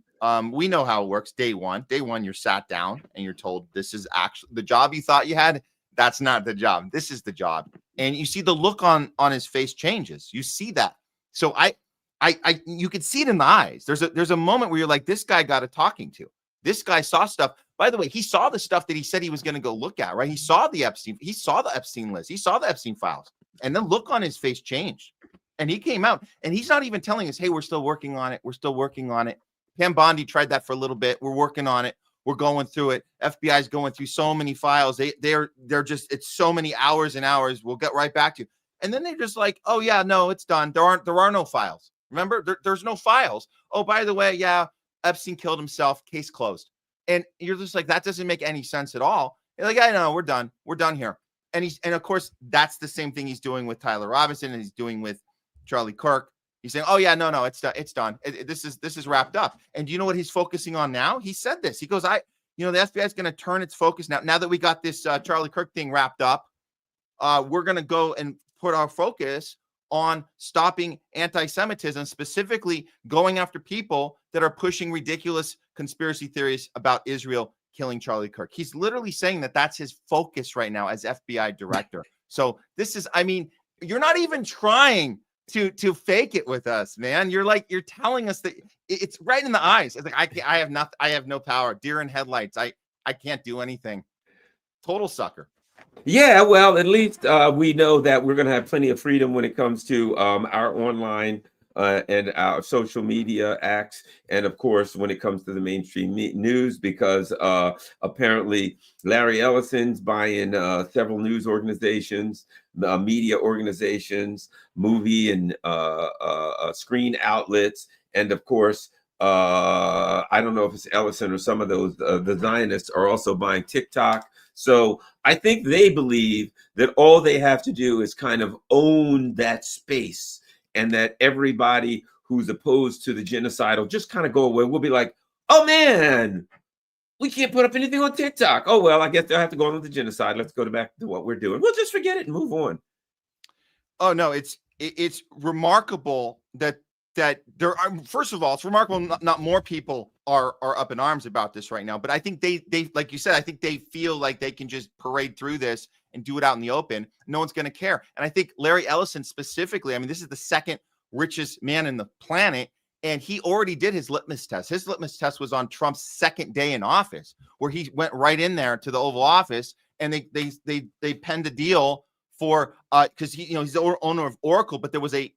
S2: we know how it works. Day one, you're sat down and you're told this is actually the job you thought you had. That's not the job. This is the job. And you see the look on his face changes. You see that. So you could see it in the eyes. There's a moment where you're like, this guy got a talking to. This guy saw stuff. By the way, he saw the stuff that he said he was going to go look at, right? He saw the Epstein list. He saw the Epstein files. And the look on his face changed. And he came out and he's not even telling us, hey, we're still working on it. We're still working on it. Pam Bondi tried that for a little bit. We're working on it. We're going through it. FBI's going through so many files. They're just, it's so many hours and hours. We'll get right back to you. And then they're just like, oh yeah, no, it's done. There are no files. Remember, there's no files. Oh, by the way, yeah, Epstein killed himself. Case closed. And you're just like, that doesn't make any sense at all. You're like, I know, we're done. We're done here. And of course, that's the same thing he's doing with Tyler Robinson and he's doing with Charlie Kirk. He's saying, oh yeah, no, it's done. It's done. This is wrapped up. And do you know what he's focusing on now? He said this. He goes, the FBI is going to turn its focus now that we got this Charlie Kirk thing wrapped up. We're going to go and put our focus on stopping anti-Semitism, specifically going after people that are pushing ridiculous conspiracy theories about Israel killing Charlie Kirk. He's literally saying that that's his focus right now as FBI director. So this is, I mean, you're not even trying to fake it with us, man. You're telling us that it's right in the eyes. It's like, I have no power. Deer in headlights. I can't do anything. Total sucker.
S1: Yeah, well, at least we know that we're going to have plenty of freedom when it comes to our online and our social media acts. And of course, when it comes to the mainstream news, because apparently Larry Ellison's buying several news organizations, media organizations, movie and screen outlets. And of course, I don't know if it's Ellison or some of those, the Zionists are also buying TikTok. So I think they believe that all they have to do is kind of own that space, and that everybody who's opposed to the genocide will just kind of go away. We'll be like, oh man, we can't put up anything on TikTok. Oh, well, I guess they'll have to go on with the genocide. Let's go back to what we're doing. We'll just forget it and move on.
S2: Oh, no, it's remarkable that there are, first of all, it's remarkable not more people are up in arms about this right now. But I think they like you said, I think they feel like they can just parade through this and do it out in the open. No one's going to care. And I think Larry Ellison specifically, I mean, this is the second richest man in the planet, and he already did his litmus test. His litmus test was on Trump's second day in office, where he went right in there to the Oval Office, and they penned a deal for because he's the owner of Oracle, but there was a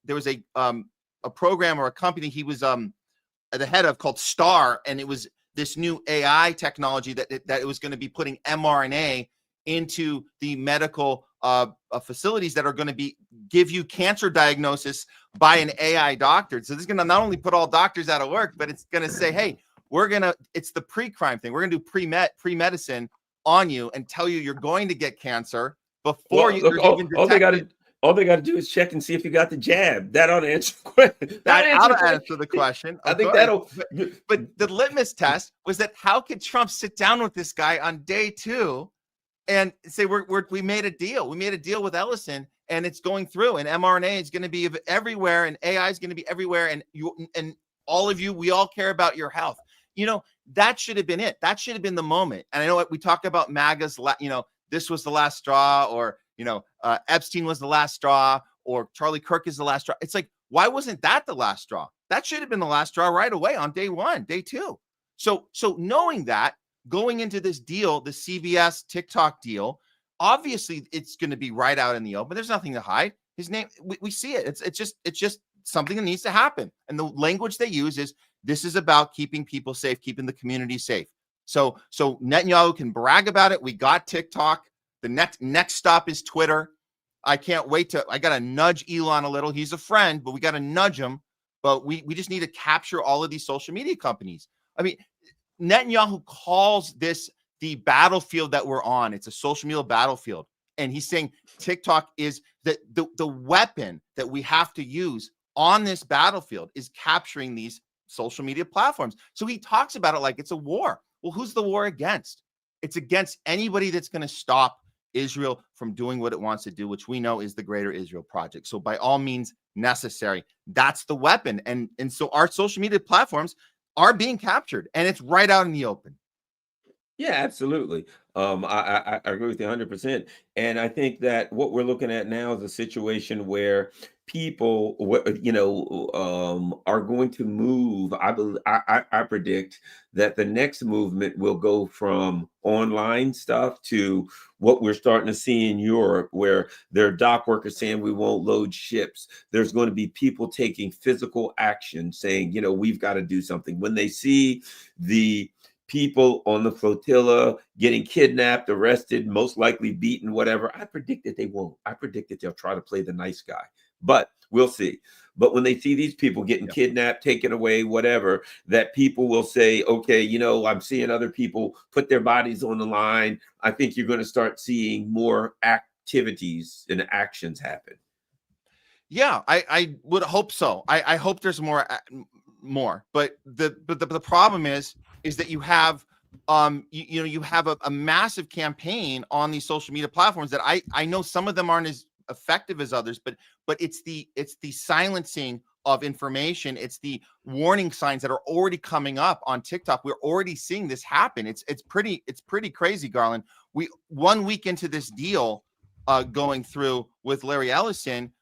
S2: program or a company he was the head of called Star, and it was this new AI technology that it was going to be putting mRNA into the medical facilities that are going to give you cancer diagnosis by an AI doctor. So this is going to not only put all doctors out of work, but it's going to say, hey, it's the pre-crime thing. We're going to do pre-medicine on you and tell you you're going to get cancer before you're even detected.
S1: All they got to do is check and see if you got the jab. That ought to answer the question.
S2: That answer the question.
S1: I think that'll.
S2: But the litmus test was that how could Trump sit down with this guy on day 2 and say we made a deal. We made a deal with Ellison, and it's going through. And mRNA is going to be everywhere, and AI is going to be everywhere. And all of you, we all care about your health. That should have been it. That should have been the moment. And I know we talked about MAGA's. This was the last straw, or Epstein was the last straw, or Charlie Kirk is the last straw. It's like, why wasn't that the last straw? That should have been the last straw right away on day 1, day 2. So knowing that, going into this deal, the CBS TikTok deal, obviously it's going to be right out in the open. There's nothing to hide. His name, we see it. It's just something that needs to happen. And the language they use is, this is about keeping people safe, keeping the community safe. So Netanyahu can brag about it. We got TikTok. The next stop is Twitter. I can't wait I got to nudge Elon a little. He's a friend, but we got to nudge him. But we just need to capture all of these social media companies. I mean, Netanyahu calls this the battlefield that we're on. It's a social media battlefield. And he's saying TikTok is the weapon that we have to use on this battlefield is capturing these social media platforms. So he talks about it like it's a war. Well, who's the war against? It's against anybody that's going to stop Israel from doing what it wants to do, which we know is the Greater Israel Project. So by all means necessary, that's the weapon. And so our social media platforms are being captured, and it's right out in the open.
S1: Yeah, absolutely. I agree with you 100%. And I think that what we're looking at now is a situation where people, are going to move. I predict that the next movement will go from online stuff to what we're starting to see in Europe, where there are dock workers saying we won't load ships. There's going to be people taking physical action, saying, we've got to do something. When they see the people on the flotilla getting kidnapped, arrested, most likely beaten, whatever. I predict that they won't. I predict that they'll try to play the nice guy, but we'll see. But when they see these people getting kidnapped, taken away, whatever, that people will say, okay, you know, I'm seeing other people put their bodies on the line. I think you're going to start seeing more activities and actions happen.
S2: Yeah, I would hope so. I hope there's more, but the problem is that you have you have a massive campaign on these social media platforms that I know some of them aren't as effective as others, but it's the silencing of information. It's the warning signs that are already coming up on TikTok. We're already seeing this happen. It's pretty crazy, Garland. 1 week into this deal going through with Larry Ellison,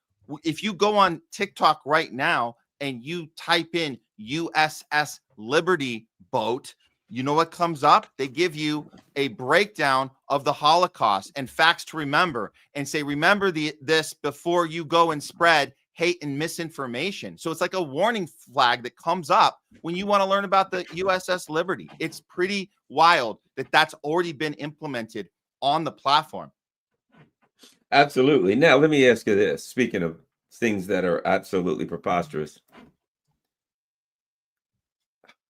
S2: if you go on TikTok right now and you type in USS Liberty boat, you know what comes up? They give you a breakdown of the Holocaust and facts to remember, and say, remember this before you go and spread hate and misinformation. So it's like a warning flag that comes up when you want to learn about the USS Liberty. It's pretty wild that that's already been implemented on the platform.
S1: Absolutely. Now, let me ask you this. Speaking of things that are absolutely preposterous,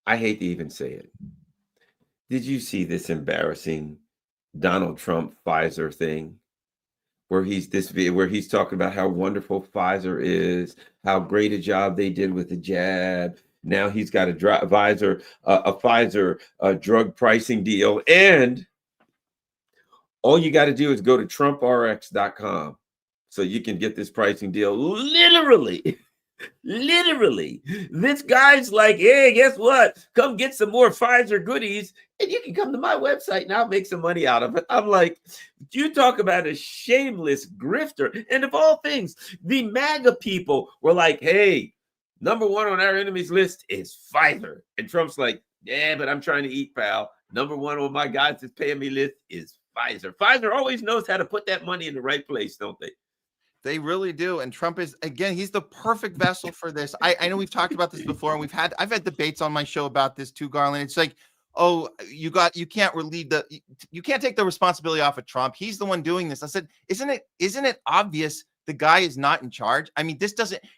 S1: I hate to even say it. Did you see this embarrassing Donald Trump Pfizer thing where he's talking about how wonderful Pfizer is, how great a job they did with the jab. Now he's got a Pfizer drug pricing deal, and all you got to do is go to TrumpRx.com so you can get this pricing deal. Literally, this guy's like, hey, guess what? Come get some more Pfizer goodies, and you can come to my website and I'll make some money out of it. I'm like, you talk about a shameless grifter. And of all things, the MAGA people were like, hey, number one on our enemies list is Pfizer. And Trump's like, yeah, but I'm trying to eat, pal. Number one on my guys that's paying me list is Pfizer. Pfizer always knows how to put that money in the right place, don't they?
S2: They really do. And Trump is, again, he's the perfect vessel for this. I know we've talked about this before, and I've had debates on my show about this too, Garland. It's like, oh, you can't you can't take the responsibility off of Trump. He's the one doing this. I said, isn't it obvious the guy is not in charge? I mean,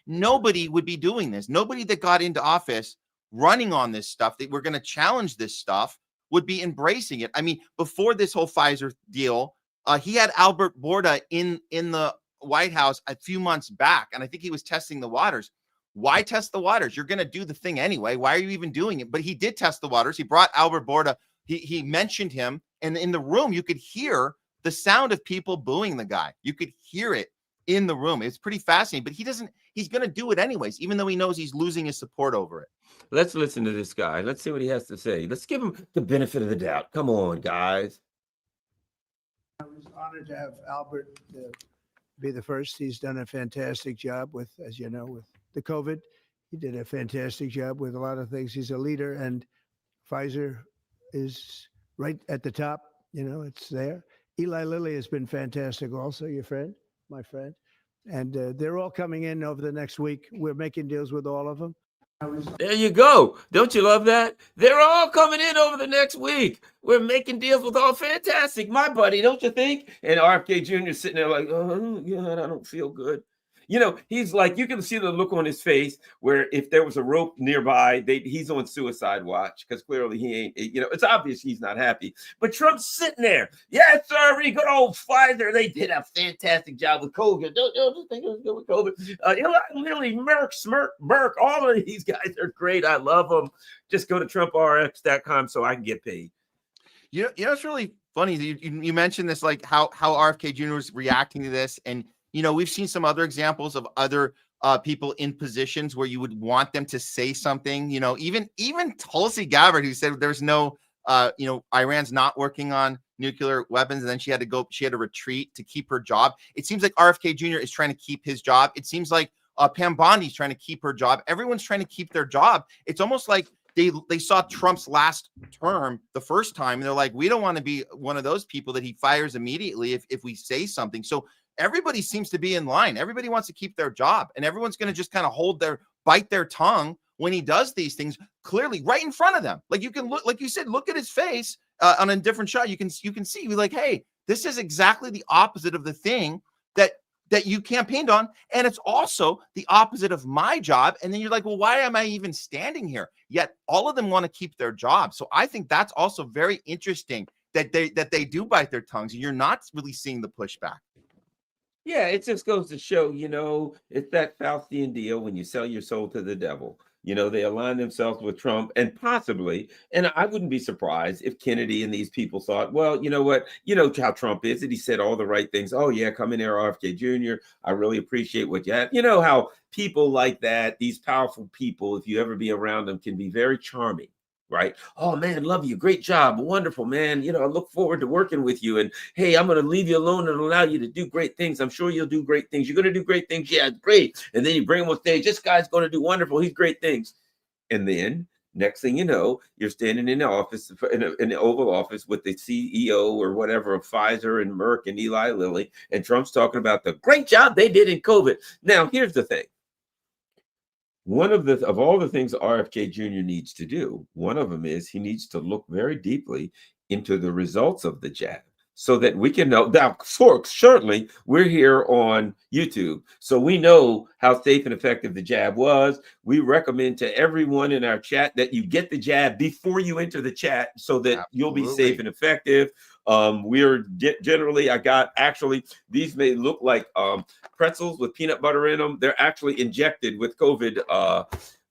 S2: nobody would be doing this. Nobody that got into office running on this stuff, that we're going to challenge this stuff, would be embracing it. I mean, before this whole Pfizer deal, he had Albert Bourda in the White House a few months back, and I think he was testing the waters. Why test the waters? You're going to do the thing anyway. Why are you even doing it? But he did test the waters. He brought Albert Bourda. He mentioned him, and in the room you could hear the sound of people booing the guy. You could hear it in the room. It's pretty fascinating, but he's going to do it anyways, even though he knows he's losing his support over it.
S1: Let's listen to this guy. Let's see what he has to say. Let's give him the benefit of the doubt. Come on, guys.
S4: I was honored to have Albert be the first. He's done a fantastic job with, as you know, with the COVID. He did a fantastic job with a lot of things. He's a leader, and Pfizer is right at the top. You know, it's there. Eli Lilly has been fantastic also, my friend. And they're all coming in over the next week. We're making deals with all of them.
S1: There you go. Don't you love that? They're all coming in over the next week. We're making deals with all. Fantastic. My buddy, don't you think? And RFK Jr. sitting there like, oh, yeah, I don't feel good. You know, he's like, you can see the look on his face where if there was a rope nearby, he's on suicide watch, because clearly he ain't, you know, it's obvious he's not happy. But Trump's sitting there. Yes, sir. Good old Pfizer. They did a fantastic job with COVID. Don't think it was good with COVID. Literally, Merck, all of these guys are great. I love them. Just go to TrumpRx.com so I can get paid.
S2: You know, it's really funny. You mentioned this, like how RFK Jr. was reacting to this, and you know, we've seen some other examples of other people in positions where you would want them to say something. You know, even Tulsi Gabbard, who said there's no, Iran's not working on nuclear weapons, and then she had to retreat to keep her job. It seems like RFK Jr. is trying to keep his job. It seems like Pam Bondi's trying to keep her job. Everyone's trying to keep their job. It's almost like they saw Trump's last term the first time, and they're like, we don't want to be one of those people that he fires immediately if we say something. So everybody seems to be in line. Everybody wants to keep their job, and everyone's going to just kind of bite their tongue when he does these things clearly right in front of them. Like you can look, like you said, look at his face on a different shot. You can see like, hey, this is exactly the opposite of the thing that you campaigned on. And it's also the opposite of my job. And then you're like, well, why am I even standing here? Yet all of them want to keep their job. So I think that's also very interesting that they do bite their tongues. And you're not really seeing the pushback.
S1: Yeah, it just goes to show, it's that Faustian deal when you sell your soul to the devil. They align themselves with Trump and possibly, and I wouldn't be surprised if Kennedy and these people thought, well, you know what, how Trump is, and he said all the right things. Oh, yeah, come in there, RFK Jr. I really appreciate what you have. You know how people like that, these powerful people, if you ever be around them, can be very charming. Right? Oh man, love you. Great job. Wonderful, man. I look forward to working with you. And hey, I'm going to leave you alone and allow you to do great things. I'm sure you'll do great things. You're going to do great things. Yeah, great. And then you bring him on stage. This guy's going to do wonderful. He's great things. And then next thing you know, you're standing in the office, in the Oval Office with the CEO or whatever of Pfizer and Merck and Eli Lilly. And Trump's talking about the great job they did in COVID. Now, here's the thing. One of all the things RFK Jr. needs to do, one of them is he needs to look very deeply into the results of the jab so that we can know. Now, certainly, we're here on YouTube, so we know how safe and effective the jab was. We recommend to everyone in our chat that you get the jab before you enter the chat so that you'll be safe and effective. We're generally, these may look like pretzels with peanut butter in them. They're actually injected with COVID,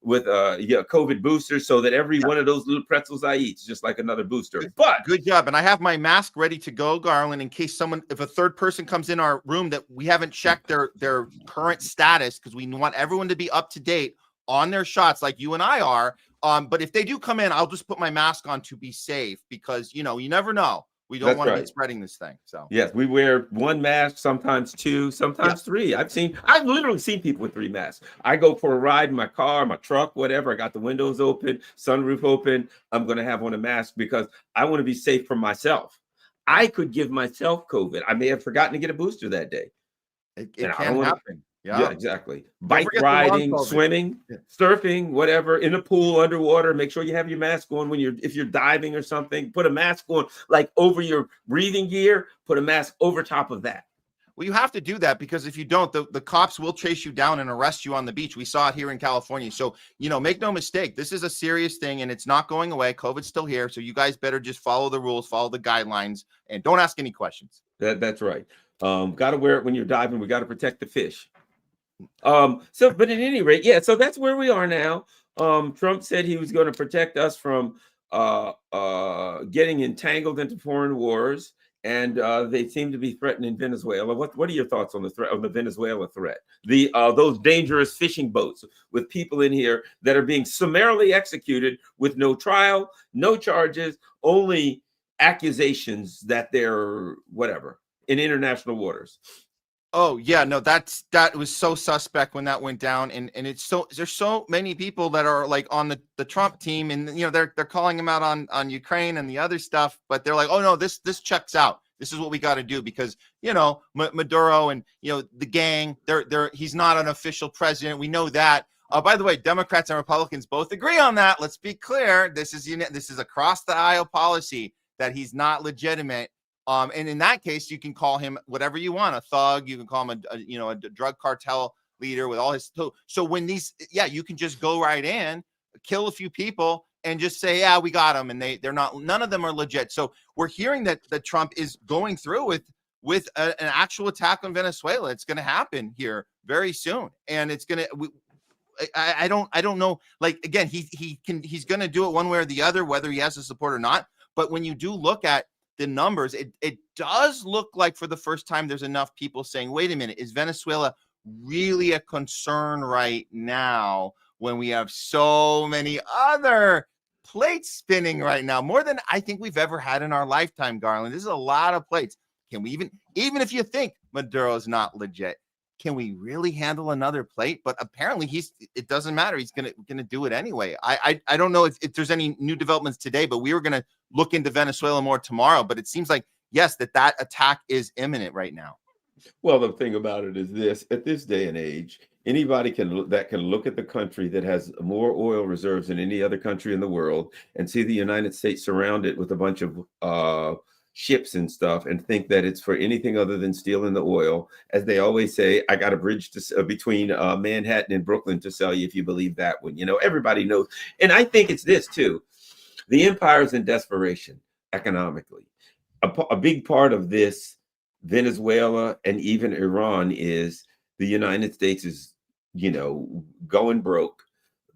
S1: COVID boosters, so that every one of those little pretzels I eat is just like another booster. But
S2: good job. And I have my mask ready to go, Garland, in case if a third person comes in our room that we haven't checked their current status, because we want everyone to be up to date on their shots like you and I are. But if they do come in, I'll just put my mask on to be safe, because you never know. We don't want to be spreading this thing. So
S1: yes, we wear one mask, sometimes two, sometimes three. I've literally seen people with 3 masks. I go for a ride in my car, my truck, whatever. I got the windows open, sunroof open. I'm going to have on a mask because I want to be safe for myself. I could give myself COVID. I may have forgotten to get a booster that day.
S2: It can happen.
S1: Yeah, exactly. Bike riding, swimming, surfing, whatever, in a pool, underwater. Make sure you have your mask on if you're diving or something. Put a mask on, like over your breathing gear. Put a mask over top of that.
S2: Well, you have to do that, because if you don't, the cops will chase you down and arrest you on the beach. We saw it here in California. So, make no mistake, this is a serious thing and it's not going away. COVID's still here. So you guys better just follow the rules, follow the guidelines, and don't ask any questions.
S1: That's right. Got to wear it when you're diving. We got to protect the fish. But at any rate, so that's where we are now. Trump said he was going to protect us from getting entangled into foreign wars, and they seem to be threatening Venezuela. What are your thoughts on the threat of the Venezuela threat? Those dangerous fishing boats with people in here that are being summarily executed with no trial, no charges, only accusations that they're whatever in international waters.
S2: Oh yeah, no, that was so suspect when that went down, and there's so many people that are like on the Trump team, and they're calling him out on Ukraine and the other stuff, but they're like, oh no, this checks out. This is what we got to do, because Maduro and the gang, he's not an official president. We know that. By the way, Democrats and Republicans both agree on that. Let's be clear. This is across the aisle policy that he's not legitimate. And in that case, you can call him whatever you want, a thug. You can call him a drug cartel leader with all his. So when you can just go right in, kill a few people, and just say, yeah, we got them, and they're not. None of them are legit. So we're hearing that Trump is going through with an actual attack on Venezuela. It's going to happen here very soon, and it's going to. I don't know. Like again, he's going to do it one way or the other, whether he has the support or not. But when you do look at the numbers, it does look like for the first time there's enough people saying, wait a minute, is Venezuela really a concern right now when we have so many other plates spinning right now? More than I think we've ever had in our lifetime, Garland. This is a lot of plates. Can we even if you think Maduro's not legit, can we really handle another plate? But apparently it doesn't matter. He's gonna do it anyway. I don't know if there's any new developments today, but we were gonna look into Venezuela more tomorrow. But it seems like, yes, that attack is imminent right now.
S1: Well, the thing about it is this: at this day and age, anybody that can look at the country that has more oil reserves than any other country in the world, and see the United States surrounded with a bunch of ships and stuff, and think that it's for anything other than stealing the oil. As they always say, I got a bridge between Manhattan and Brooklyn to sell you if you believe that one. You know, everybody knows, and I think it's this too: the empire's in desperation economically. A big part of this Venezuela and even Iran is the United States is, going broke.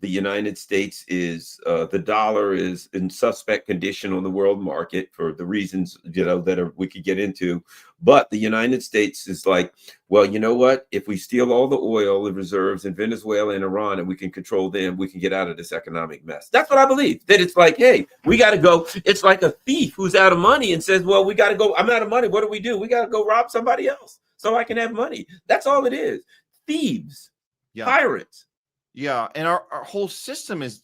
S1: The United States is the dollar is in suspect condition on the world market for the reasons we could get into. But the United States is like, well, you know what? If we steal all the oil and reserves in Venezuela and Iran and we can control them, we can get out of this economic mess. That's what I believe. That it's like, hey, we got to go. It's like a thief who's out of money and says, well, we got to go. I'm out of money. What do? We got to go rob somebody else so I can have money. That's all it is. Thieves, pirates.
S2: Yeah, and our whole system is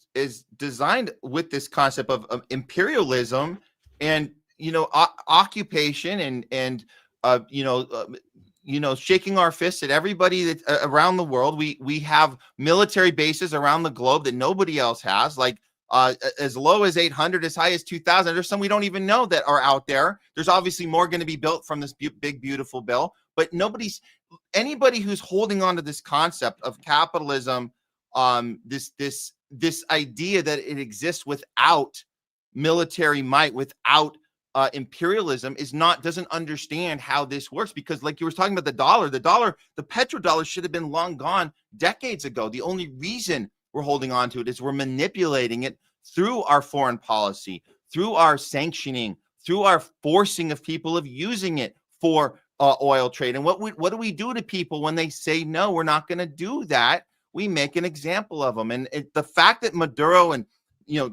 S2: designed with this concept of imperialism and occupation and shaking our fists at everybody that around the world. We have military bases around the globe that nobody else has, like as low as 800, as high as 2,000. There's some we don't even know that are out there. There's obviously more going to be built from this big beautiful bill, but anybody who's holding on to this concept of capitalism, this idea that it exists without military might, without imperialism, doesn't understand how this works. Because like you were talking about the petrodollar should have been long gone decades ago. The only reason we're holding on to it is we're manipulating it through our foreign policy, through our sanctioning, through our forcing of people of using it for oil trade. And what do we do to people when they say, no, we're not going to do that? We make an example of them. And the fact that Maduro and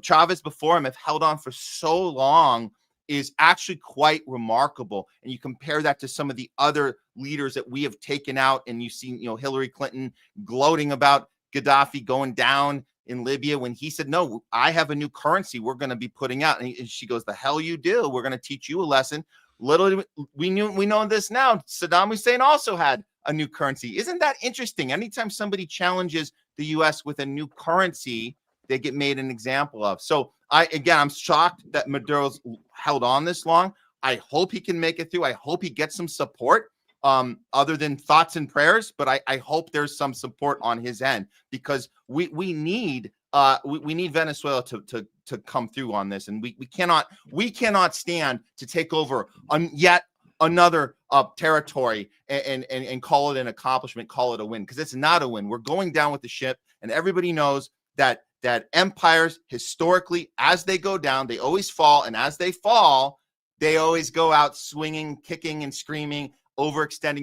S2: Chavez before him have held on for so long is actually quite remarkable. And you compare that to some of the other leaders that we have taken out, and you've seen Hillary Clinton gloating about Gaddafi going down in Libya when he said, no, I have a new currency we're going to be putting out. And she goes, the hell you do. We're going to teach you a lesson. Little we know this now. Saddam Hussein also had a new currency. Isn't that interesting? Anytime somebody challenges the U.S. with a new currency, they get made an example of. So I'm shocked that Maduro's held on this long. I hope he can make it through. I hope he gets some support other than thoughts and prayers, but I hope there's some support on his end, because we need Venezuela to come through on this, and we cannot stand to take over yet another territory and call it an accomplishment, call it a win, because it's not a win. We're going down with the ship, and everybody knows that empires historically, as they go down, they always fall, and as they fall, they always go out swinging, kicking, and screaming, overextending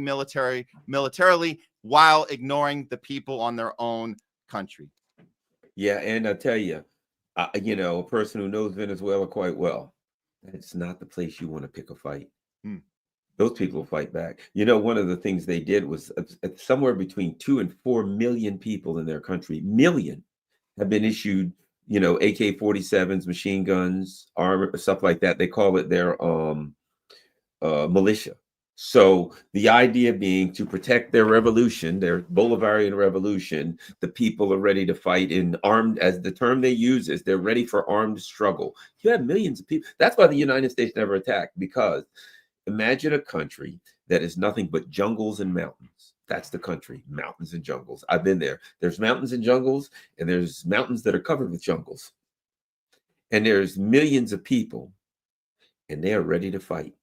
S2: militarily while ignoring the people on their own country.
S1: Yeah, and I tell you, a person who knows Venezuela quite well, it's not the place you want to pick a fight. Those people will fight back. One of the things they did was somewhere between 2 and 4 million people in their country, have been issued, AK-47s, machine guns, armor, stuff like that. They call it their militia. So the idea being to protect their revolution, their Bolivarian revolution, the people are ready to fight in armed, as the term they use is, they're ready for armed struggle. You have millions of people. That's why the United States never attacked, because imagine a country that is nothing but jungles and mountains. That's the country, mountains and jungles. I've been there. There's mountains and jungles, and there's mountains that are covered with jungles. And there's millions of people, and they are ready to fight.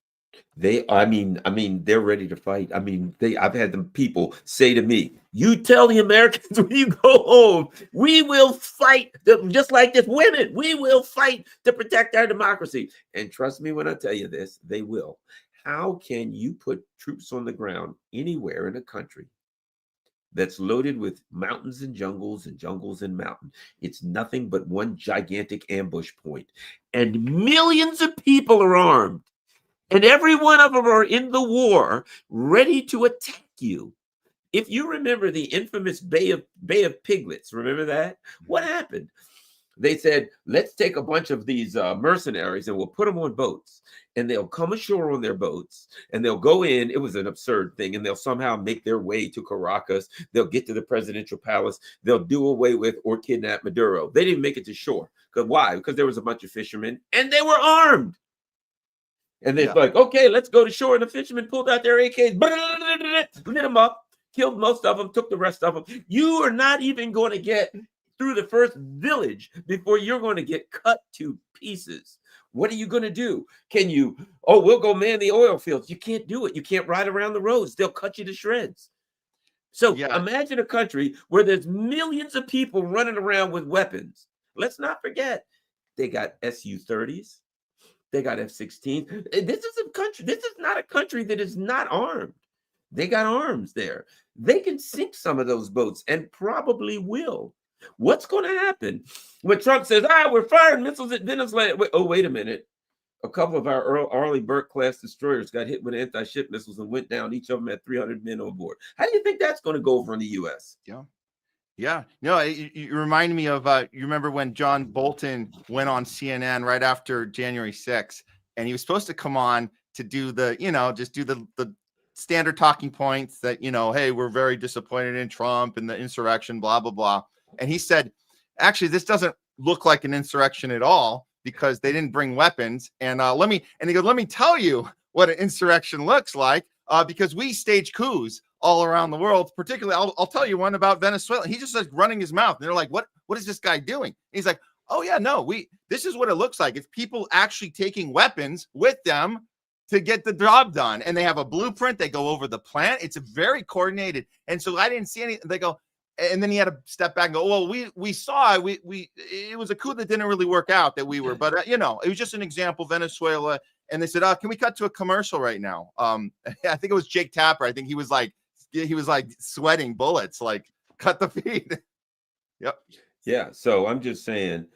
S1: They're ready to fight. I've had them people say to me, you tell the Americans when you go home, we will fight, just like this, women, we will fight to protect our democracy. And trust me when I tell you this, they will. How can you put troops on the ground anywhere in a country that's loaded with mountains and jungles and mountains? It's nothing but one gigantic ambush point. And millions of people are armed. And every one of them are in the war, ready to attack you. If you remember the infamous Bay of Piglets, remember that? What happened? They said, let's take a bunch of these mercenaries and we'll put them on boats, and they'll come ashore on their boats and they'll go in. It was an absurd thing. And they'll somehow make their way to Caracas. They'll get to the presidential palace. They'll do away with or kidnap Maduro. They didn't make it to shore. Because why? Because there was a bunch of fishermen and they were armed. And they're like, okay, let's go to shore. And the fishermen pulled out their AKs, lit them up, killed most of them, took the rest of them. You are not even going to get through the first village before you're going to get cut to pieces. What are you going to do? Can you, we'll go man the oil fields. You can't do it. You can't ride around the roads. They'll cut you to shreds. So imagine a country where there's millions of people running around with weapons. Let's not forget, they got Su-30s. They got F-16. This is a country. This is not a country that is not armed. They got arms there. They can sink some of those boats and probably will. What's going to happen when Trump says, we're firing missiles at Venezuela? Wait a minute. A couple of our Arleigh Burke-class destroyers got hit with anti-ship missiles and went down. Each of them had 300 men on board. How do you think that's going to go over in the U.S.?
S2: Yeah. No, you remind me of, you remember when John Bolton went on CNN right after January 6th, and he was supposed to come on to do the, just do the standard talking points that, hey, we're very disappointed in Trump and the insurrection, blah, blah, blah. And he said, actually, this doesn't look like an insurrection at all because they didn't bring weapons. And he goes, let me tell you what an insurrection looks like because we stage coups all around the world. Particularly, I'll tell you one about Venezuela. He just starts running his mouth. And they're like, what is this guy doing? And he's like, oh yeah, no, this is what it looks like. It's people actually taking weapons with them to get the job done. And they have a blueprint. They go over the plan. It's very coordinated. And so I didn't see any, they go, and then he had to step back and go, well, we saw, it was a coup that didn't really work out that we were, but it was just an example, Venezuela. And they said, can we cut to a commercial right now? I think it was Jake Tapper. I think he was like sweating bullets, like cut the feed. Yep.
S1: Yeah. So I'm just saying,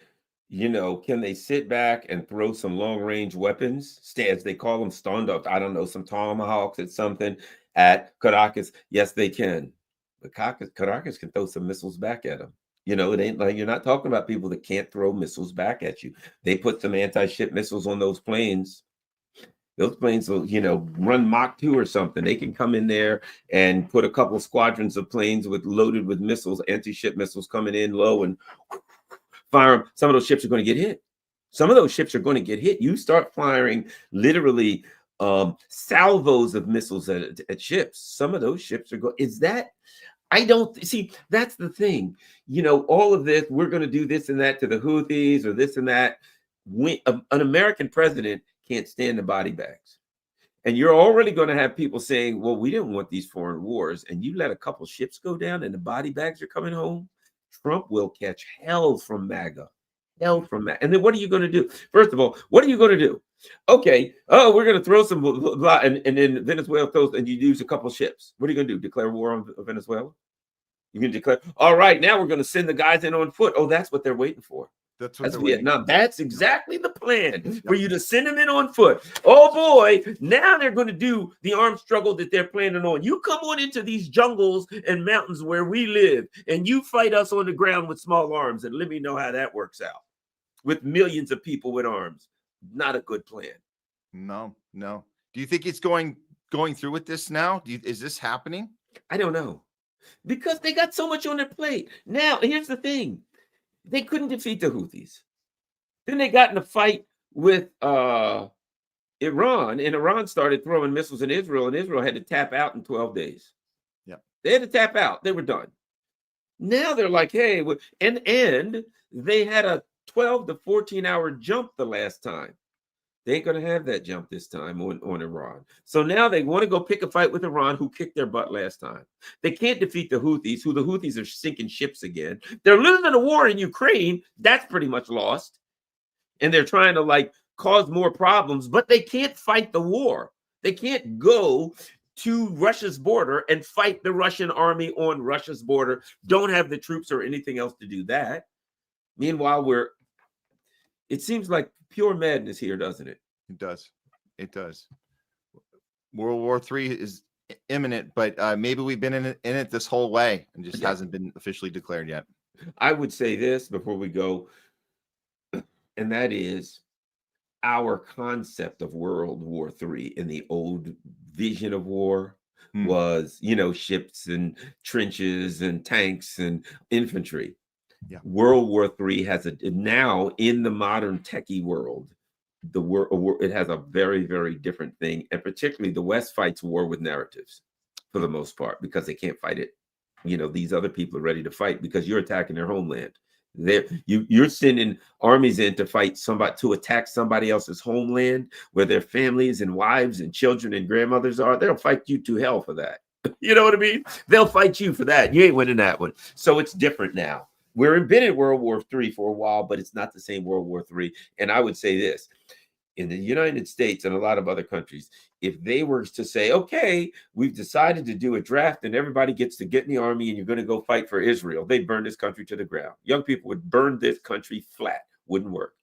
S1: can they sit back and throw some long range weapons, as they call them, standoff? I don't know, some tomahawks at something at Caracas. Yes, they can. But Caracas can throw some missiles back at them. It ain't like you're not talking about people that can't throw missiles back at you. They put some anti-ship missiles on those planes. Those planes will, run Mach 2 or something. They can come in there and put a couple of squadrons of planes loaded with missiles, anti-ship missiles coming in low and fire them. Some of those ships are going to get hit. Some of those ships are going to get hit. You start firing literally salvos of missiles at ships. Some of those ships are going. I don't see. That's the thing. All of this, we're going to do this and that to the Houthis or this and that. When an American president can't stand the body bags. And you're already going to have people saying, well, we didn't want these foreign wars. And you let a couple ships go down and the body bags are coming home. Trump will catch hell from MAGA. And then what are you going to do? First of all, what are you going to do? Okay. We're going to throw some blah, and then Venezuela throws, and you use a couple ships. What are you going to do? Declare war on Venezuela? You can declare, all right, now we're going to send the guys in on foot. Oh, that's what they're waiting for. That's Vietnam. That's exactly the plan for you to send them in on foot. Oh boy, now they're going to do the armed struggle that they're planning on. You come on into these jungles and mountains where we live, and you fight us on the ground with small arms, and let me know how that works out. With millions of people with arms, not a good plan.
S2: No. Do you think it's going through with this now? Is this happening?
S1: I don't know, because they got so much on their plate. Now, here's the thing. They couldn't defeat the Houthis. Then they got in a fight with Iran, and Iran started throwing missiles in Israel, and Israel had to tap out in 12 days.
S2: Yeah,
S1: they had to tap out. They were done. Now they're like, hey, and they had a 12 to 14-hour jump the last time. They ain't going to have that jump this time on Iran. So now they want to go pick a fight with Iran, who kicked their butt last time. They can't defeat the Houthis, who the Houthis are sinking ships again. They're losing a war in Ukraine. That's pretty much lost. And they're trying to cause more problems, but they can't fight the war. They can't go to Russia's border and fight the Russian army on Russia's border. Don't have the troops or anything else to do that. Meanwhile, it seems like pure madness here, doesn't it?
S2: It does. World War III is imminent, but maybe we've been in it this whole way and just hasn't been officially declared yet.
S1: I would say this before we go. and that is our concept of World War III in the old vision of war was, ships and trenches and tanks and infantry.
S2: Yeah.
S1: World War III has now in the modern techie world, the world it has a very, very different thing, and particularly the West fights war with narratives for the most part because they can't fight it. These other people are ready to fight because you're attacking their homeland. You're sending armies in to fight somebody, to attack somebody else's homeland where their families and wives and children and grandmothers are. They'll fight you to hell for that. You know what I mean? They'll fight you for that. You ain't winning that one. So it's different now. We're in World War III for a while, but it's not the same World War III. And I would say this: in the United States and a lot of other countries, if they were to say, okay, we've decided to do a draft and everybody gets to get in the army and you're going to go fight for Israel, they'd burn this country to the ground. Young people would burn this country flat. Wouldn't work.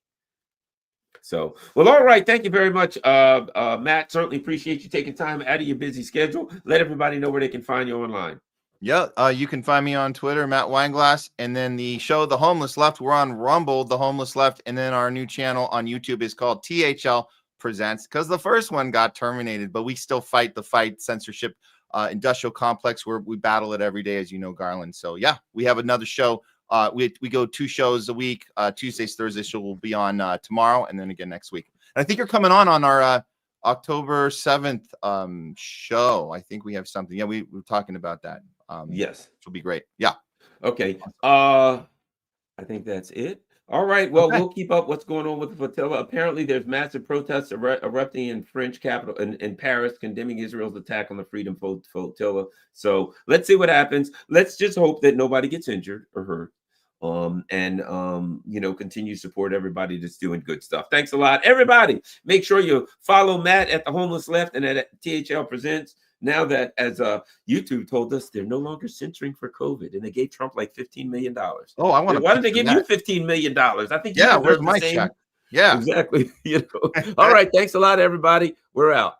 S1: So, well, all right. Thank you very much, Matt. Certainly appreciate you taking time out of your busy schedule. Let everybody know where they can find you online.
S2: Yeah, you can find me on Twitter, Matt Weinglass, and then the show, The Homeless Left. We're on Rumble, The Homeless Left, and then our new channel on YouTube is called THL Presents, because the first one got terminated, but we still fight the fight, censorship, industrial complex, where we battle it every day, as you know, Garland. So yeah, we have another show. We go 2 shows a week. Tuesdays, Thursdays show will be on tomorrow, and then again next week. And I think you're coming on our October 7th show. I think we have something. Yeah, we were talking about that.
S1: Yes,
S2: which will be great. Yeah.
S1: Okay. I think that's it. All right. Well,
S2: Okay.
S1: We'll keep up what's going on with the Flotilla. Apparently, there's massive protests erupting in French capital in Paris, condemning Israel's attack on the Freedom Flotilla. So let's see what happens. Let's just hope that nobody gets injured or hurt. Continue to support everybody that's doing good stuff. Thanks a lot, everybody. Make sure you follow Matt at The Homeless Left and at THL Presents. Now that, as YouTube told us, they're no longer censoring for COVID, and they gave Trump like $15 million.
S2: Oh, I want to.
S1: Why did they give you $15 million? I think
S2: where's my check? Yeah,
S1: exactly. All right, thanks a lot, everybody. We're out.